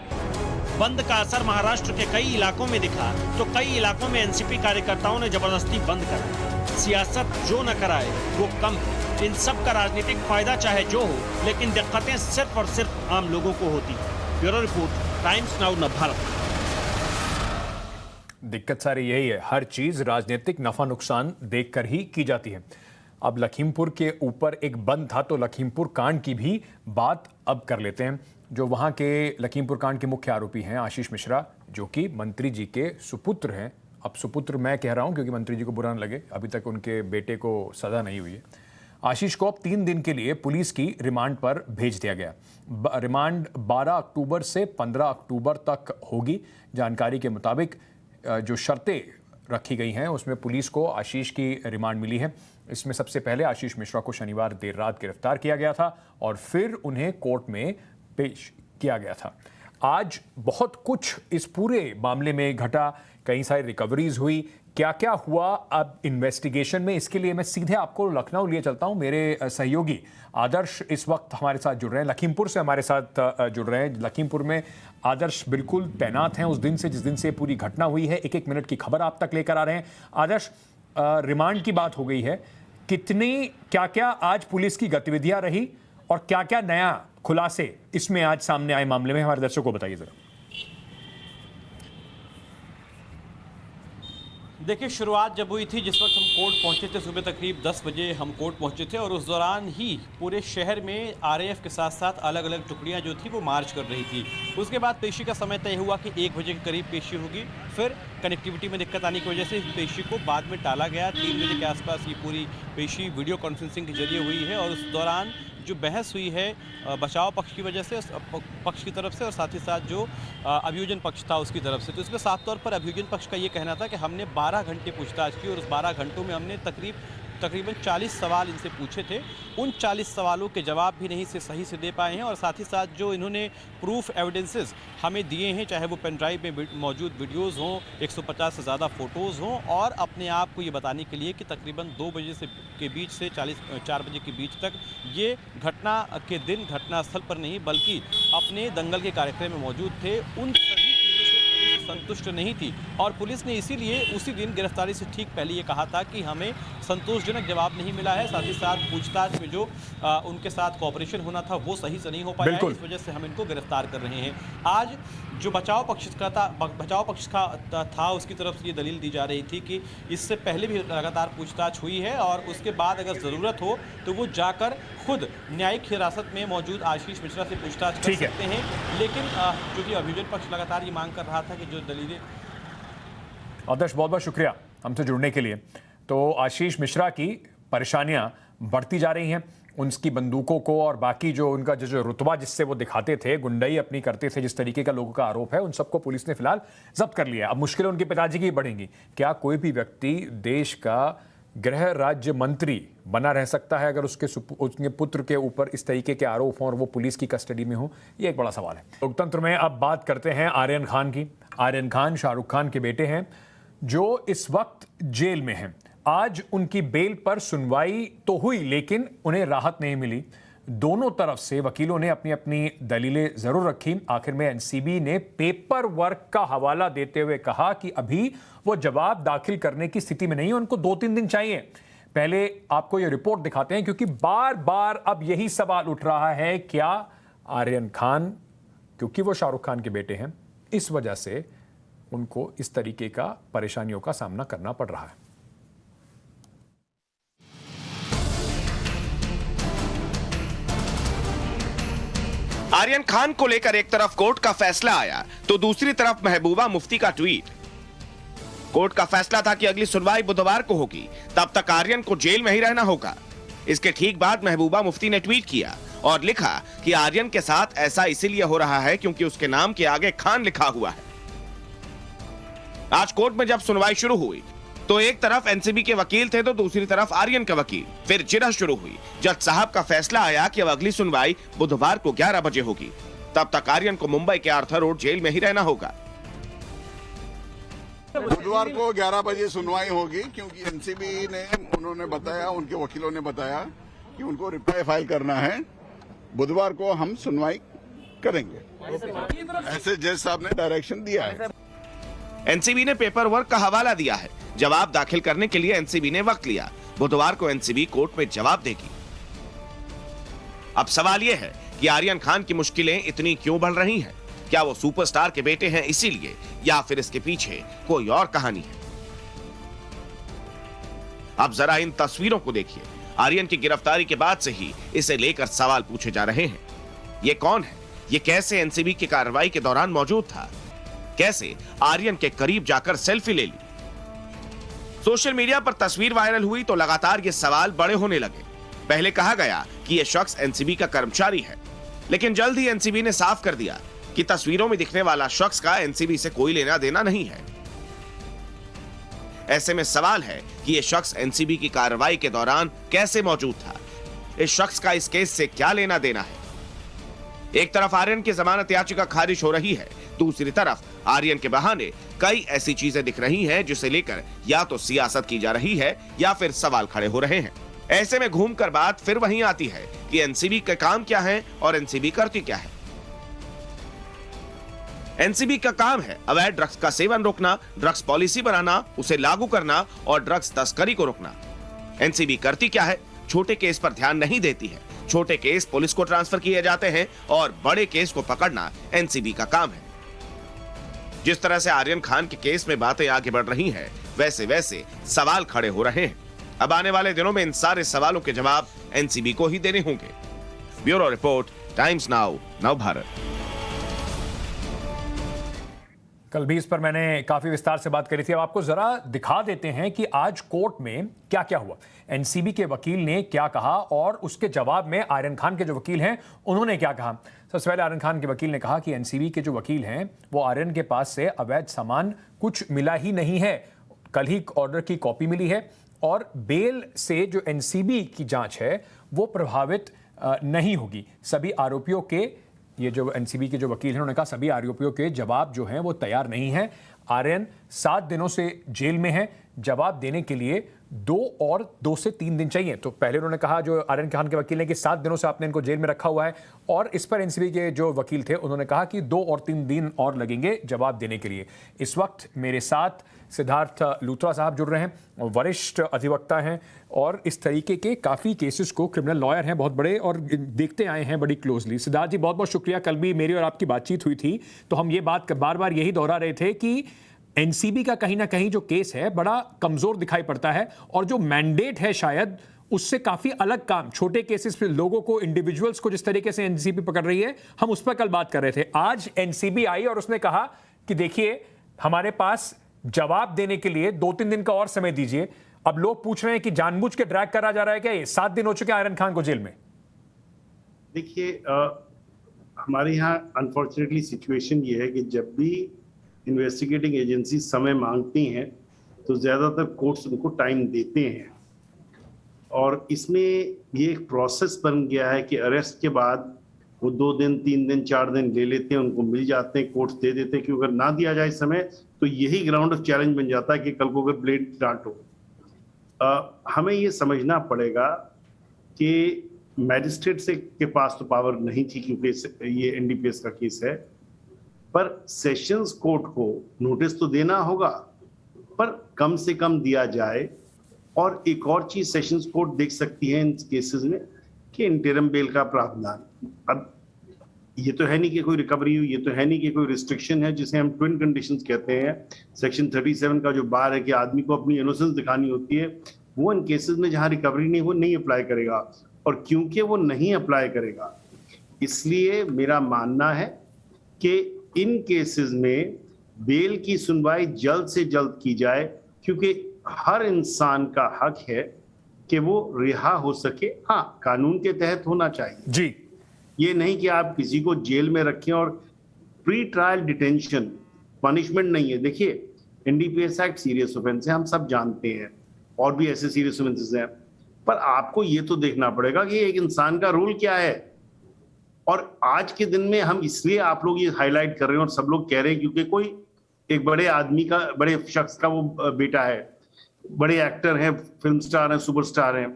बंद का असर महाराष्ट्र के कई इलाकों में दिखा तो कई इलाकों में एनसीपी कार्यकर्ताओं ने जबरदस्ती बंद करा। सियासत जो न कराए वो कम है। इन सब का राजनीतिक फायदा चाहे जो हो, लेकिन दिक्कतें सिर्फ और सिर्फ आम लोगों को होती है। Bureau report, times now Navbharat. दिक्कत सारी यही है, हर चीज राजनीतिक नफा नुकसान देखकर ही की जाती है। अब लखीमपुर के ऊपर एक बंद था तो लखीमपुर कांड की भी बात अब कर लेते हैं। जो वहाँ के लखीमपुर कांड के मुख्य आरोपी हैं आशीष मिश्रा, जो कि मंत्री जी के सुपुत्र हैं। अब सुपुत्र मैं कह रहा हूँ क्योंकि मंत्री जी को बुरा न लगे, अभी तक उनके बेटे को सजा नहीं हुई है। आशीष को अब 3 दिन के लिए पुलिस की रिमांड पर भेज दिया गया। रिमांड 12 अक्टूबर से 15 अक्टूबर तक होगी। जानकारी के मुताबिक जो शर्तें रखी गई हैं उसमें पुलिस को आशीष की रिमांड मिली है। इसमें सबसे पहले आशीष मिश्रा को शनिवार देर रात गिरफ्तार किया गया था और फिर उन्हें कोर्ट में पेश किया गया था। आज बहुत कुछ इस पूरे मामले में घटा, कई सारी रिकवरीज हुई। क्या क्या हुआ अब इन्वेस्टिगेशन में, इसके लिए मैं सीधे आपको लखनऊ लिए चलता हूं। मेरे सहयोगी आदर्श इस वक्त हमारे साथ जुड़ रहे हैं, लखीमपुर से हमारे साथ जुड़ रहे हैं। लखीमपुर में आदर्श बिल्कुल तैनात हैं उस दिन से जिस दिन से पूरी घटना हुई है। एक एक मिनट की खबर आप तक लेकर आ रहे हैं। आदर्श, रिमांड की बात हो गई है, कितनी क्या क्या आज पुलिस की गतिविधियां रही और क्या क्या नया खुलासे इसमें आज सामने आए मामले में, हमारे दर्शकों को बताइए जरा। देखिए, शुरुआत जब हुई थी, जिस वक्त हम कोर्ट पहुंचे थे, सुबह तकरीब 10 बजे हम कोर्ट पहुंचे थे और उस दौरान ही पूरे शहर में आरएएफ के साथ साथ अलग अलग टुकड़ियां जो थी वो मार्च कर रही थी। उसके बाद पेशी का समय तय हुआ कि 1 बजे के करीब पेशी होगी। फिर कनेक्टिविटी में दिक्कत आने की वजह से इस पेशी को बाद में टाला गया। 3 बजे के आसपास ये पूरी पेशी वीडियो कॉन्फ्रेंसिंग के जरिए हुई है और उस दौरान जो बहस हुई है बचाव पक्ष की वजह से, पक्ष की तरफ से, और साथ ही साथ जो अभियोजन पक्ष था उसकी तरफ से। तो इसमें साफ तौर पर अभियोजन पक्ष का ये कहना था कि हमने 12 घंटे पूछताछ की और उस 12 घंटों में हमने तकरीब तकरीबन 40 सवाल इनसे पूछे थे। उन 40 सवालों के जवाब भी नहीं से सही से दे पाए हैं और साथ ही साथ जो इन्होंने प्रूफ एविडेंसेस हमें दिए हैं, चाहे वो पेन ड्राइव में मौजूद वीडियोज़ हों, 150 से ज़्यादा फ़ोटोज़ हों, और अपने आप को ये बताने के लिए कि तकरीबन 2 बजे के बीच से 4 बजे के बीच तक ये घटना के दिन घटनास्थल पर नहीं बल्कि अपने दंगल के कार्यक्रम में मौजूद थे। उन सभी चीज़ों से पुलिस संतुष्ट नहीं थी और पुलिस ने इसीलिए उसी दिन गिरफ्तारी से ठीक पहले ये कहा था कि हमें संतोषजनक जवाब नहीं मिला है, साथ ही साथ पूछताछ में जो उनके साथ कॉपरेशन होना था वो सही से नहीं हो पाया है, इस वजह से हम इनको गिरफ्तार कर रहे हैं। आज जो बचाव पक्ष का था उसकी तरफ से ये दलील दी जा रही थी कि इससे पहले भी लगातार पूछताछ हुई है और उसके बाद अगर ज़रूरत हो तो वो जाकर खुद न्यायिक हिरासत में मौजूद आशीष मिश्रा से पूछताछ कर सकते हैं। लेकिन जो कि अभियोजन पक्ष लगातार ये मांग कर रहा था कि जो दलीलें। आदर्श, बहुत बहुत शुक्रिया हमसे जुड़ने के लिए। तो आशीष मिश्रा की परेशानियां बढ़ती जा रही हैं, उनकी बंदूकों को और बाकी जो उनका जो रुतबा जिससे वो दिखाते थे, गुंडाई अपनी करते थे, जिस तरीके का लोगों का आरोप है, उन सबको पुलिस ने फिलहाल जब्त कर लिया है। अब मुश्किलें उनके पिताजी की बढ़ेंगी। क्या कोई भी व्यक्ति देश का गृह राज्य मंत्री बना रह सकता है अगर उसके पुत्र के ऊपर इस तरीके के आरोप हों और वो पुलिस की कस्टडी में हो? ये एक बड़ा सवाल है। लोकतंत्र में अब बात करते हैं आर्यन खान की। आर्यन खान शाहरुख खान के बेटे हैं जो इस वक्त जेल में हैं। आज उनकी बेल पर सुनवाई तो हुई लेकिन उन्हें राहत नहीं मिली। दोनों तरफ से वकीलों ने अपनी अपनी दलीलें जरूर रखी। आखिर में एनसीबी ने पेपर वर्क का हवाला देते हुए कहा कि अभी वो जवाब दाखिल करने की स्थिति में नहीं है, उनको 2-3 दिन चाहिए। पहले आपको ये रिपोर्ट दिखाते हैं क्योंकि बार बार अब यही सवाल उठ रहा है, क्या आर्यन खान, क्योंकि वो शाहरुख खान के बेटे हैं, इस वजह से उनको इस तरीके का परेशानियों का सामना करना पड़ रहा है। आर्यन खान को लेकर एक तरफ कोर्ट का फैसला आया तो दूसरी तरफ महबूबा मुफ्ती का ट्वीट। कोर्ट का फैसला था कि अगली सुनवाई बुधवार को होगी, तब तक आर्यन को जेल में ही रहना होगा। इसके ठीक बाद महबूबा मुफ्ती ने ट्वीट किया और लिखा कि आर्यन के साथ ऐसा इसीलिए हो रहा है क्योंकि उसके नाम के आगे खान लिखा हुआ है। आज कोर्ट में जब सुनवाई शुरू हुई तो एक तरफ एनसीबी के वकील थे तो दूसरी तरफ आर्यन का वकील। फिर जिरह शुरू हुई। जज साहब का फैसला आया कि अब अगली सुनवाई बुधवार को 11 बजे होगी, तब तक आर्यन को मुंबई के आर्थर रोड जेल में ही रहना होगा। बुधवार को 11 बजे सुनवाई होगी क्योंकि एनसीबी ने उन्होंने बताया, उनके वकीलों ने बताया कि उनको रिप्लाई फाइल करना है। बुधवार को हम सुनवाई करेंगे, ऐसे जज साहब ने डायरेक्शन दिया है। एनसीबी ने पेपर वर्क का हवाला दिया है। जवाब दाखिल करने के लिए एनसीबी ने वक्त लिया। बुधवार को एनसीबी कोर्ट में जवाब देगी। अब सवाल यह है कि आर्यन खान की मुश्किलें इतनी क्यों बढ़ रही हैं? क्या वो सुपरस्टार के बेटे हैं इसीलिए, या फिर इसके पीछे कोई और कहानी है? अब जरा इन तस्वीरों को देखिए। आर्यन की गिरफ्तारी के बाद से ही इसे लेकर सवाल पूछे जा रहे हैं। ये कौन है? ये कैसे एनसीबी की कार्रवाई के दौरान मौजूद था? कैसे आर्यन के करीब जाकर सेल्फी ले ली? सोशल मीडिया पर तस्वीर वायरल हुई तो लगातार ये सवाल बड़े होने लगे। पहले कहा गया कि यह शख्स एनसीबी का कर्मचारी है, लेकिन जल्द ही एनसीबी ने साफ कर दिया कि तस्वीरों में दिखने वाला शख्स का एनसीबी से कोई लेना देना नहीं है। ऐसे में सवाल है कि यह शख्स एनसीबी की कार्रवाई के दौरान कैसे मौजूद था? इस शख्स का इस केस से क्या लेना देना है? एक तरफ आर्यन की जमानत याचिका खारिज हो रही है, दूसरी तरफ आर्यन के बहाने कई ऐसी चीजें दिख रही हैं जिसे लेकर या तो सियासत की जा रही है या फिर सवाल खड़े हो रहे हैं। ऐसे में घूमकर बात फिर वहीं आती है कि एनसीबी का काम क्या है और एनसीबी करती क्या है। एनसीबी का काम है अवैध ड्रग्स का सेवन रोकना, ड्रग्स पॉलिसी बनाना, उसे लागू करना और ड्रग्स तस्करी को रोकना। एनसीबी करती क्या है? छोटे केस पर ध्यान नहीं देती है। छोटे केस पुलिस को ट्रांसफर किए जाते हैं और बड़े केस को पकड़ना एनसीबी का काम है। जिस तरह से आर्यन खान के केस में बातें आगे बढ़ रही हैं, वैसे वैसे सवाल खड़े हो रहे हैं। अब आने वाले दिनों में इन सारे सवालों के जवाब एनसीबी को ही देने होंगे। ब्यूरो रिपोर्ट, टाइम्स नाउ, नव भारत। कल भी इस पर मैंने काफी विस्तार से बात करी थी। अब आपको जरा दिखा देते हैं कि आज कोर्ट में क्या क्या हुआ, एनसीबी के वकील ने क्या कहा और उसके जवाब में आर्यन खान के जो वकील हैं उन्होंने क्या कहा। सबसे पहले आर्यन खान के वकील ने कहा कि एनसीबी के जो वकील हैं वो आर्यन के पास से अवैध सामान कुछ मिला ही नहीं है। कल ही ऑर्डर की कॉपी मिली है और बेल से जो एनसीबी की जांच है वो प्रभावित नहीं होगी। सभी आरोपियों के, ये जो एनसीबी के जो वकील हैं उन्होंने कहा सभी आरोपियों के जवाब जो हैं वो तैयार नहीं हैं। आर्यन 7 दिनों से जेल में है, जवाब देने के लिए 2 से 3 दिन चाहिए। तो पहले उन्होंने कहा, जो आर्यन खान के वकील ने, कि 7 दिनों से आपने इनको जेल में रखा हुआ है, और इस पर एनसीबी के जो वकील थे उन्होंने कहा कि 2 और 3 दिन और लगेंगे जवाब देने के लिए। इस वक्त मेरे साथ सिद्धार्थ लूथरा साहब जुड़ रहे हैं, वरिष्ठ अधिवक्ता हैं और इस तरीके के काफ़ी केसेस को, क्रिमिनल लॉयर हैं बहुत बड़े और देखते आए हैं बड़ी क्लोजली। सिद्धार्थ जी बहुत बहुत शुक्रिया। कल भी मेरी और आपकी बातचीत हुई थी तो हम ये बात बार बार यही दोहरा रहे थे कि एनसीबी का कहीं ना कहीं जो केस है बड़ा कमजोर दिखाई पड़ता है, और जो मैंडेट है शायद उससे काफी अलग काम, छोटे केसेस पे लोगों को, इंडिविजुअल्स को जिस तरीके से एनसीबी पकड़ रही है, हम उस पर कल बात कर रहे थे। आज एनसीबी आई और उसने कहा कि देखिए हमारे पास जवाब देने के लिए 2-3 दिन का और समय दीजिए। अब लोग पूछ रहे हैं कि जानबूझ के ड्रैग करा जा रहा है क्या? ये 7 दिन हो चुके आर्यन खान को जेल में। देखिए हमारे यहाँ अनफॉर्चुनेटली सिचुएशन ये है कि जब भी इन्वेस्टिगेटिंग एजेंसी समय मांगती हैं तो ज़्यादातर कोर्ट्स उनको टाइम देते हैं, और इसमें ये एक प्रोसेस बन गया है कि अरेस्ट के बाद वो 2 दिन 3 दिन 4 दिन ले लेते हैं, उनको मिल जाते हैं, कोर्ट्स दे देते हैं कि अगर ना दिया जाए समय तो यही ग्राउंड ऑफ चैलेंज बन जाता है कि कल को अगर ब्लेड स्टार्ट हो। हमें ये समझना पड़ेगा कि मैजिस्ट्रेट से के पास तो पावर नहीं थी क्योंकि ये एनडीपीएस का केस है, पर सेशंस कोर्ट को नोटिस तो देना होगा, पर कम से कम दिया जाए। और एक और चीज सेशंस कोर्ट देख सकती है इन केसेस में कि इंटरिम बेल का प्रावधान। अब ये तो है नहीं कि कोई रिकवरी हुई, ये तो है नहीं कि कोई रिस्ट्रिक्शन है जिसे हम ट्विन कंडीशंस कहते हैं। सेक्शन 37 का जो बार है कि आदमी को अपनी इनोसेंस दिखानी होती है, वो इन केसेस में जहां रिकवरी नहीं, वो नहीं अप्लाई करेगा। और क्योंकि वो नहीं अप्लाई करेगा, इसलिए मेरा मानना है कि इन केसेस में बेल की सुनवाई जल्द से जल्द की जाए, क्योंकि हर इंसान का हक है कि वो रिहा हो सके। हाँ, कानून के तहत होना चाहिए जी, ये नहीं कि आप किसी को जेल में रखें। और प्री ट्रायल डिटेंशन पनिशमेंट नहीं है। देखिए एनडीपीएस एक्ट सीरियस ऑफेंस है, हम सब जानते हैं, और भी ऐसे सीरियस ऑफेंसेस हैं, पर आपको ये तो देखना पड़ेगा कि एक इंसान का रोल क्या है। और आज के दिन में हम इसलिए आप लोग ये हाईलाइट कर रहे हैं और सब लोग कह रहे हैं क्योंकि कोई एक बड़े आदमी का, बड़े शख्स का वो बेटा है, बड़े एक्टर हैं, फिल्म स्टार हैं, सुपरस्टार हैं।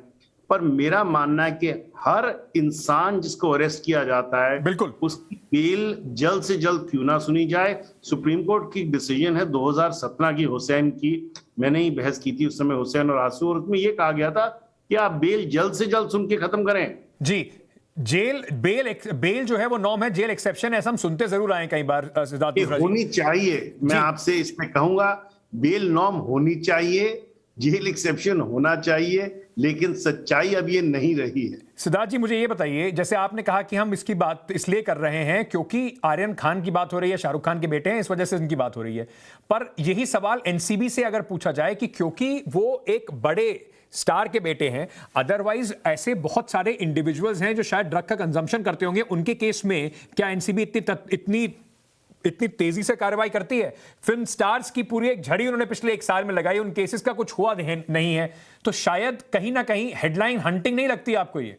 पर मेरा मानना है कि हर इंसान जिसको अरेस्ट किया जाता है, बिल्कुल, उसकी बेल जल्द से जल्द क्यों ना सुनी जाए। सुप्रीम कोर्ट की डिसीजन है 2017 की, हुसैन की, मैंने ही बहस की थी उस समय, हुसैन और आंसू, और उसमें यह कहा गया था कि आप बेल जल्द से जल्द सुन के खत्म करें। जी, बेल जो है वो नॉर्म है, जेल एक्सेप्शन है, ऐसा हम सुनते जरूर आए कई बार। सिद्धार्थ होनी चाहिए, मैं आपसे इस पे कहूंगा, बेल नॉर्म होनी चाहिए, जेल एक्सेप्शन होना चाहिए, लेकिन सच्चाई अब ये नहीं रही है। सिद्धार्थ जी मुझे ये बताइए, जैसे आपने कहा कि हम इसकी बात इसलिए कर रहे हैं क्योंकि आर्यन खान की बात हो रही है, शाहरुख खान के बेटे हैं, इस वजह से इनकी बात हो रही है, पर यही सवाल एनसीबी से अगर पूछा जाए कि क्योंकि वो एक बड़े स्टार के बेटे हैं, अदरवाइज ऐसे बहुत सारे इंडिविजुअल्स हैं जो शायद ड्रग का कंजम्पशन करते होंगे, उनके केस में क्या एनसीबी इतनी तेजी से कार्रवाई करती है? फिल्म स्टार्स की पूरी एक झड़ी उन्होंने पिछले 1 साल में लगाई, उन केसेस का कुछ हुआ नहीं है, तो शायद कहीं ना कहीं हेडलाइन हंटिंग नहीं लगती आपको ये?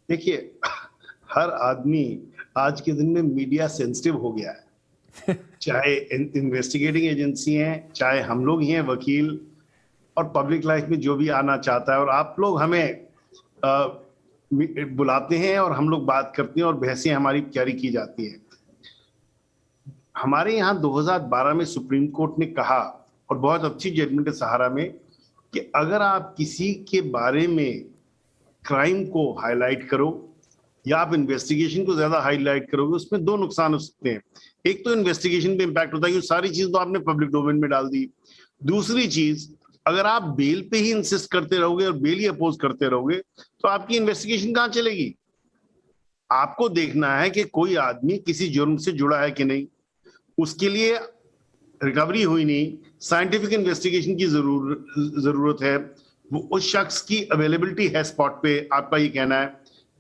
देखिए, हर आदमी आज के दिन में मीडिया सेंसिटिव हो गया है, चाहे इन्वेस्टिगेटिंग एजेंसी हैं, चाहे हम लोग ही हैं वकील, और पब्लिक लाइफ में जो भी आना चाहता है। और आप लोग हमें बुलाते हैं और हम लोग बात करते हैं और बहसें हमारी जारी की जाती हैं। हमारे यहाँ 2012 में सुप्रीम कोर्ट ने कहा, और बहुत अच्छी जजमेंट है सहारा में, कि अगर आप किसी के बारे में क्राइम को हाईलाइट करो या आप इन्वेस्टिगेशन को ज्यादा हाईलाइट करोगे, उसमें 2 नुकसान हो सकते हैं। एक तो इन्वेस्टिगेशन पे इंपैक्ट होता है क्योंकि सारी चीज तो आपने पब्लिक डोमेन में डाल दी। दूसरी चीज, अगर आप बेल पे ही इंसिस्ट करते रहोगे और बेल ही अपोज करते रहोगे तो आपकी इन्वेस्टिगेशन कहां चलेगी? आपको देखना है कि कोई आदमी किसी जुर्म से जुड़ा है कि नहीं, उसके लिए रिकवरी हुई नहीं, साइंटिफिक इन्वेस्टिगेशन की जरूरत है, वो उस शख्स की अवेलेबिलिटी है स्पॉट पे, आपका ये कहना है,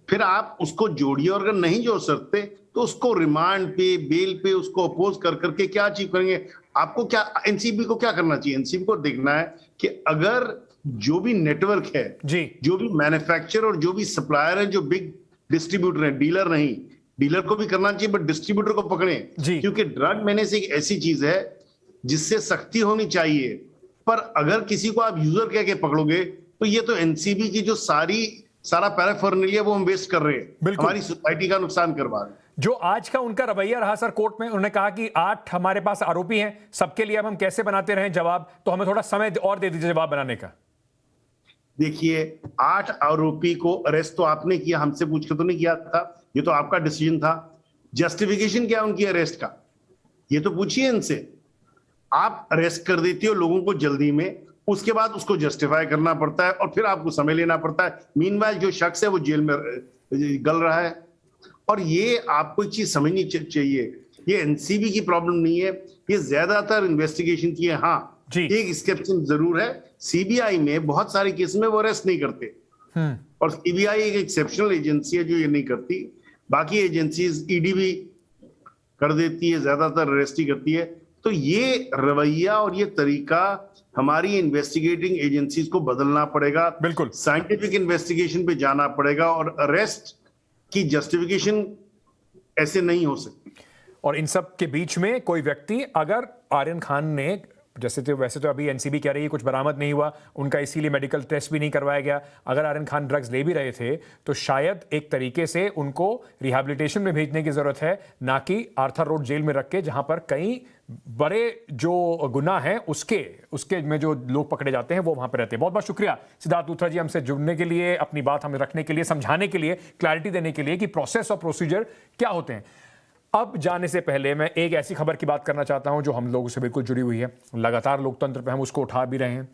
फिर आप उसको जोड़िए, और अगर नहीं जोड़ सकते तो उसको रिमांड पे, बेल पे उसको अपोज कर करके क्या अचीव करेंगे? आपको क्या, एनसीबी को क्या करना चाहिए? एनसीबी को देखना है कि अगर जो भी नेटवर्क है जी, जो भी मैन्युफैक्चरर और जो भी सप्लायर है, जो बिग डिस्ट्रीब्यूटर है, डीलर नहीं, डीलर को भी करना चाहिए बट डिस्ट्रीब्यूटर को पकड़े, क्योंकि ड्रग मेनेस एक ऐसी चीज है जिससे सख्ती होनी चाहिए, पर अगर किसी को आप यूजर कह के पकड़ोगे तो ये तो एनसीबी की जो सारा पैराफर्नेलिया वो हम वेस्ट कर रहे हैं, हमारी सोसाइटी का नुकसान करवा रहे हैं। जो आज का उनका रवैया रहा सर कोर्ट में, उन्होंने कहा कि 8 हमारे पास आरोपी हैं, सबके लिए अब हम कैसे बनाते रहें जवाब, तो हमें थोड़ा समय और दे दीजिए जवाब बनाने का। देखिए 8 आरोपी को अरेस्ट तो आपने किया, हमसे पूछ के तो नहीं किया था, ये तो आपका डिसीजन था। जस्टिफिकेशन क्या उनकी अरेस्ट का, ये तो पूछिए इनसे। आप अरेस्ट कर देती हो लोगों को जल्दी में, उसके बाद उसको जस्टिफाई करना पड़ता है और फिर आपको समय लेना पड़ता है। मीनवाइल जो शख्स है वो जेल में गल रहा है। और ये आपको एक चीज समझनी चाहिए, ये एनसीबी की प्रॉब्लम नहीं है, ये ज्यादातर इन्वेस्टिगेशन की है। हाँ, एक एक्सेप्शन जरूर है, सीबीआई में बहुत सारे केस में वो अरेस्ट नहीं करते, और सीबीआई एक एक्सेप्शनल एजेंसी है जो ये नहीं करती। बाकी एजेंसीज ईडी भी कर देती है, ज्यादातर अरेस्ट ही करती है। तो ये रवैया और ये तरीका हमारी इन्वेस्टिगेटिंग एजेंसीज को बदलना पड़ेगा, बिल्कुल साइंटिफिक इन्वेस्टिगेशन पे जाना पड़ेगा, और अरेस्ट की जस्टिफिकेशन ऐसे नहीं हो सकती। और इन सब के बीच में कोई व्यक्ति, अगर आर्यन खान ने वैसे तो अभी एनसीबी कह रही है कुछ बरामद नहीं हुआ, उनका इसीलिए मेडिकल टेस्ट भी नहीं करवाया गया, अगर आर्यन खान ड्रग्स ले भी रहे थे तो शायद एक तरीके से उनको रिहैबिलिटेशन में भेजने की जरूरत है, ना कि आर्थर रोड जेल में रख के, जहां पर कई बड़े जो गुनाह हैं उसके में जो लोग पकड़े जाते हैं वो वहां पर रहते हैं। बहुत बहुत शुक्रिया सिद्धार्थ लूथरा जी हमसे जुड़ने के लिए, अपनी बात हमें रखने के लिए, समझाने के लिए, क्लैरिटी देने के लिए कि प्रोसेस और प्रोसीजर क्या होते हैं। अब जाने से पहले मैं एक ऐसी खबर की बात करना चाहता हूं जो हम लोगों से बिल्कुल जुड़ी हुई है, लगातार लोकतंत्र पे हम उसको उठा भी रहे हैं।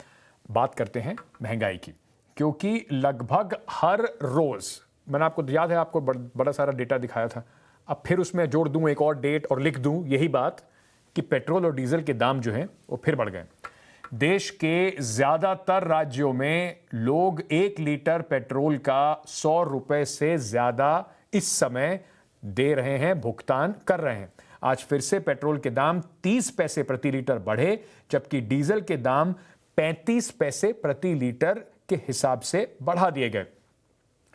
बात करते हैं महंगाई की, क्योंकि लगभग हर रोज, मैंने आपको याद है आपको बड़ा सारा डेटा दिखाया था, अब फिर उसमें जोड़ दूं एक और डेट और लिख दूं यही बात कि पेट्रोल और डीजल के दाम जो हैं वो फिर बढ़ गए। देश के ज्यादातर राज्यों में लोग 1 लीटर पेट्रोल का 100 रुपए से ज्यादा इस समय दे रहे हैं, भुगतान कर रहे हैं। आज फिर से पेट्रोल के दाम 30 पैसे प्रति लीटर बढ़े, जबकि डीजल के दाम 35 पैसे प्रति लीटर के हिसाब से बढ़ा दिए गए।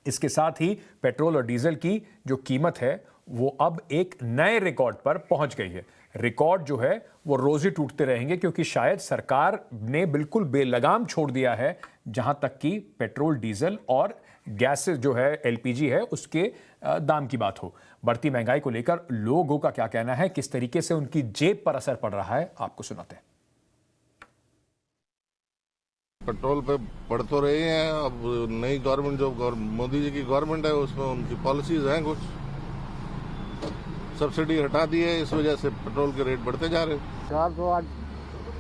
इसके साथ ही पेट्रोल और डीजल की जो कीमत है वो अब एक नए रिकॉर्ड पर पहुंच गई है। रिकॉर्ड जो है वो रोज ही टूटते रहेंगे, क्योंकि शायद सरकार ने बिल्कुल बेलगाम छोड़ दिया है जहां तक कि पेट्रोल, डीजल और गैस जो है एलपीजी है उसके दाम की बात हो। बढ़ती महंगाई को लेकर लोगों का क्या कहना है, किस तरीके से उनकी जेब पर असर पड़ रहा है, आपको सुनाते हैं। पेट्रोल पे बढ़ तो रही हैं, अब नई गवर्नमेंट जो मोदी जी की गवर्नमेंट है उसमें उनकी पॉलिसीज हैं, कुछ सब्सिडी हटा दी है, इस वजह से पेट्रोल के रेट बढ़ते जा रहे हैं। सरकार तो आज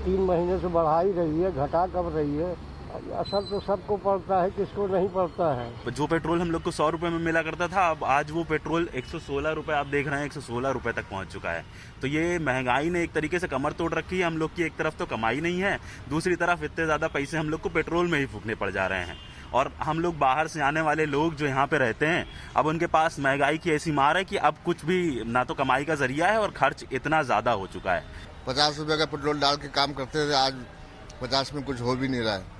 3 महीने से बढ़ा ही रही है, घटा कब रही है। असर तो सबको पड़ता है, किसको नहीं पड़ता है। जो पेट्रोल हम लोग को 100 रुपए में मिला करता था, अब आज वो पेट्रोल 116 रुपए आप देख रहे हैं, 116 रुपए तक पहुंच चुका है। तो ये महंगाई ने एक तरीके से कमर तोड़ रखी है हम लोग की। एक तरफ तो कमाई नहीं है, दूसरी तरफ इतने ज़्यादा पैसे हम लोग को पेट्रोल में ही फूकने पड़ जा रहे हैं। और हम लोग बाहर से आने वाले लोग जो यहाँ पे रहते हैं, अब उनके पास महंगाई की ऐसी मार है कि अब कुछ भी ना तो कमाई का जरिया है और खर्च इतना ज़्यादा हो चुका है। 50 रुपए का पेट्रोल डाल के काम करते थे, आज 50 में कुछ हो भी नहीं रहा है।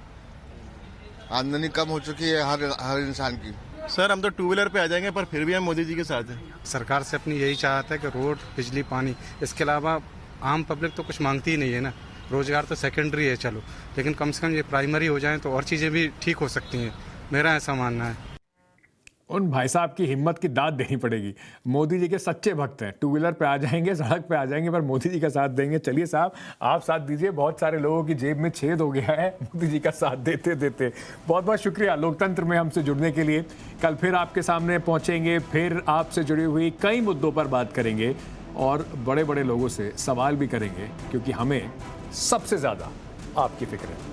आमदनी कम हो चुकी है हर इंसान की। सर हम तो 2 व्हीलर पे आ जाएंगे, पर फिर भी हम मोदी जी के साथ हैं। सरकार से अपनी यही चाहत है कि रोड, बिजली, पानी, इसके अलावा आम पब्लिक तो कुछ मांगती ही नहीं है ना। रोजगार तो सेकेंडरी है चलो, लेकिन कम से कम ये प्राइमरी हो जाए तो और चीज़ें भी ठीक हो सकती हैं, मेरा ऐसा मानना है। उन भाई साहब की हिम्मत की दाद देनी पड़ेगी। मोदी जी के सच्चे भक्त हैं, 2 व्हीलर पे आ जाएंगे, सड़क पे आ जाएंगे, पर मोदी जी का साथ देंगे। चलिए साहब आप साथ दीजिए, बहुत सारे लोगों की जेब में छेद हो गया है मोदी जी का साथ देते देते। बहुत बहुत शुक्रिया लोकतंत्र में हमसे जुड़ने के लिए। कल फिर आपके सामने पहुंचेंगे, फिर आपसे जुड़ी हुई कई मुद्दों पर बात करेंगे और बड़े बड़े लोगों से सवाल भी करेंगे, क्योंकि हमें सबसे ज़्यादा आपकी फिक्र है।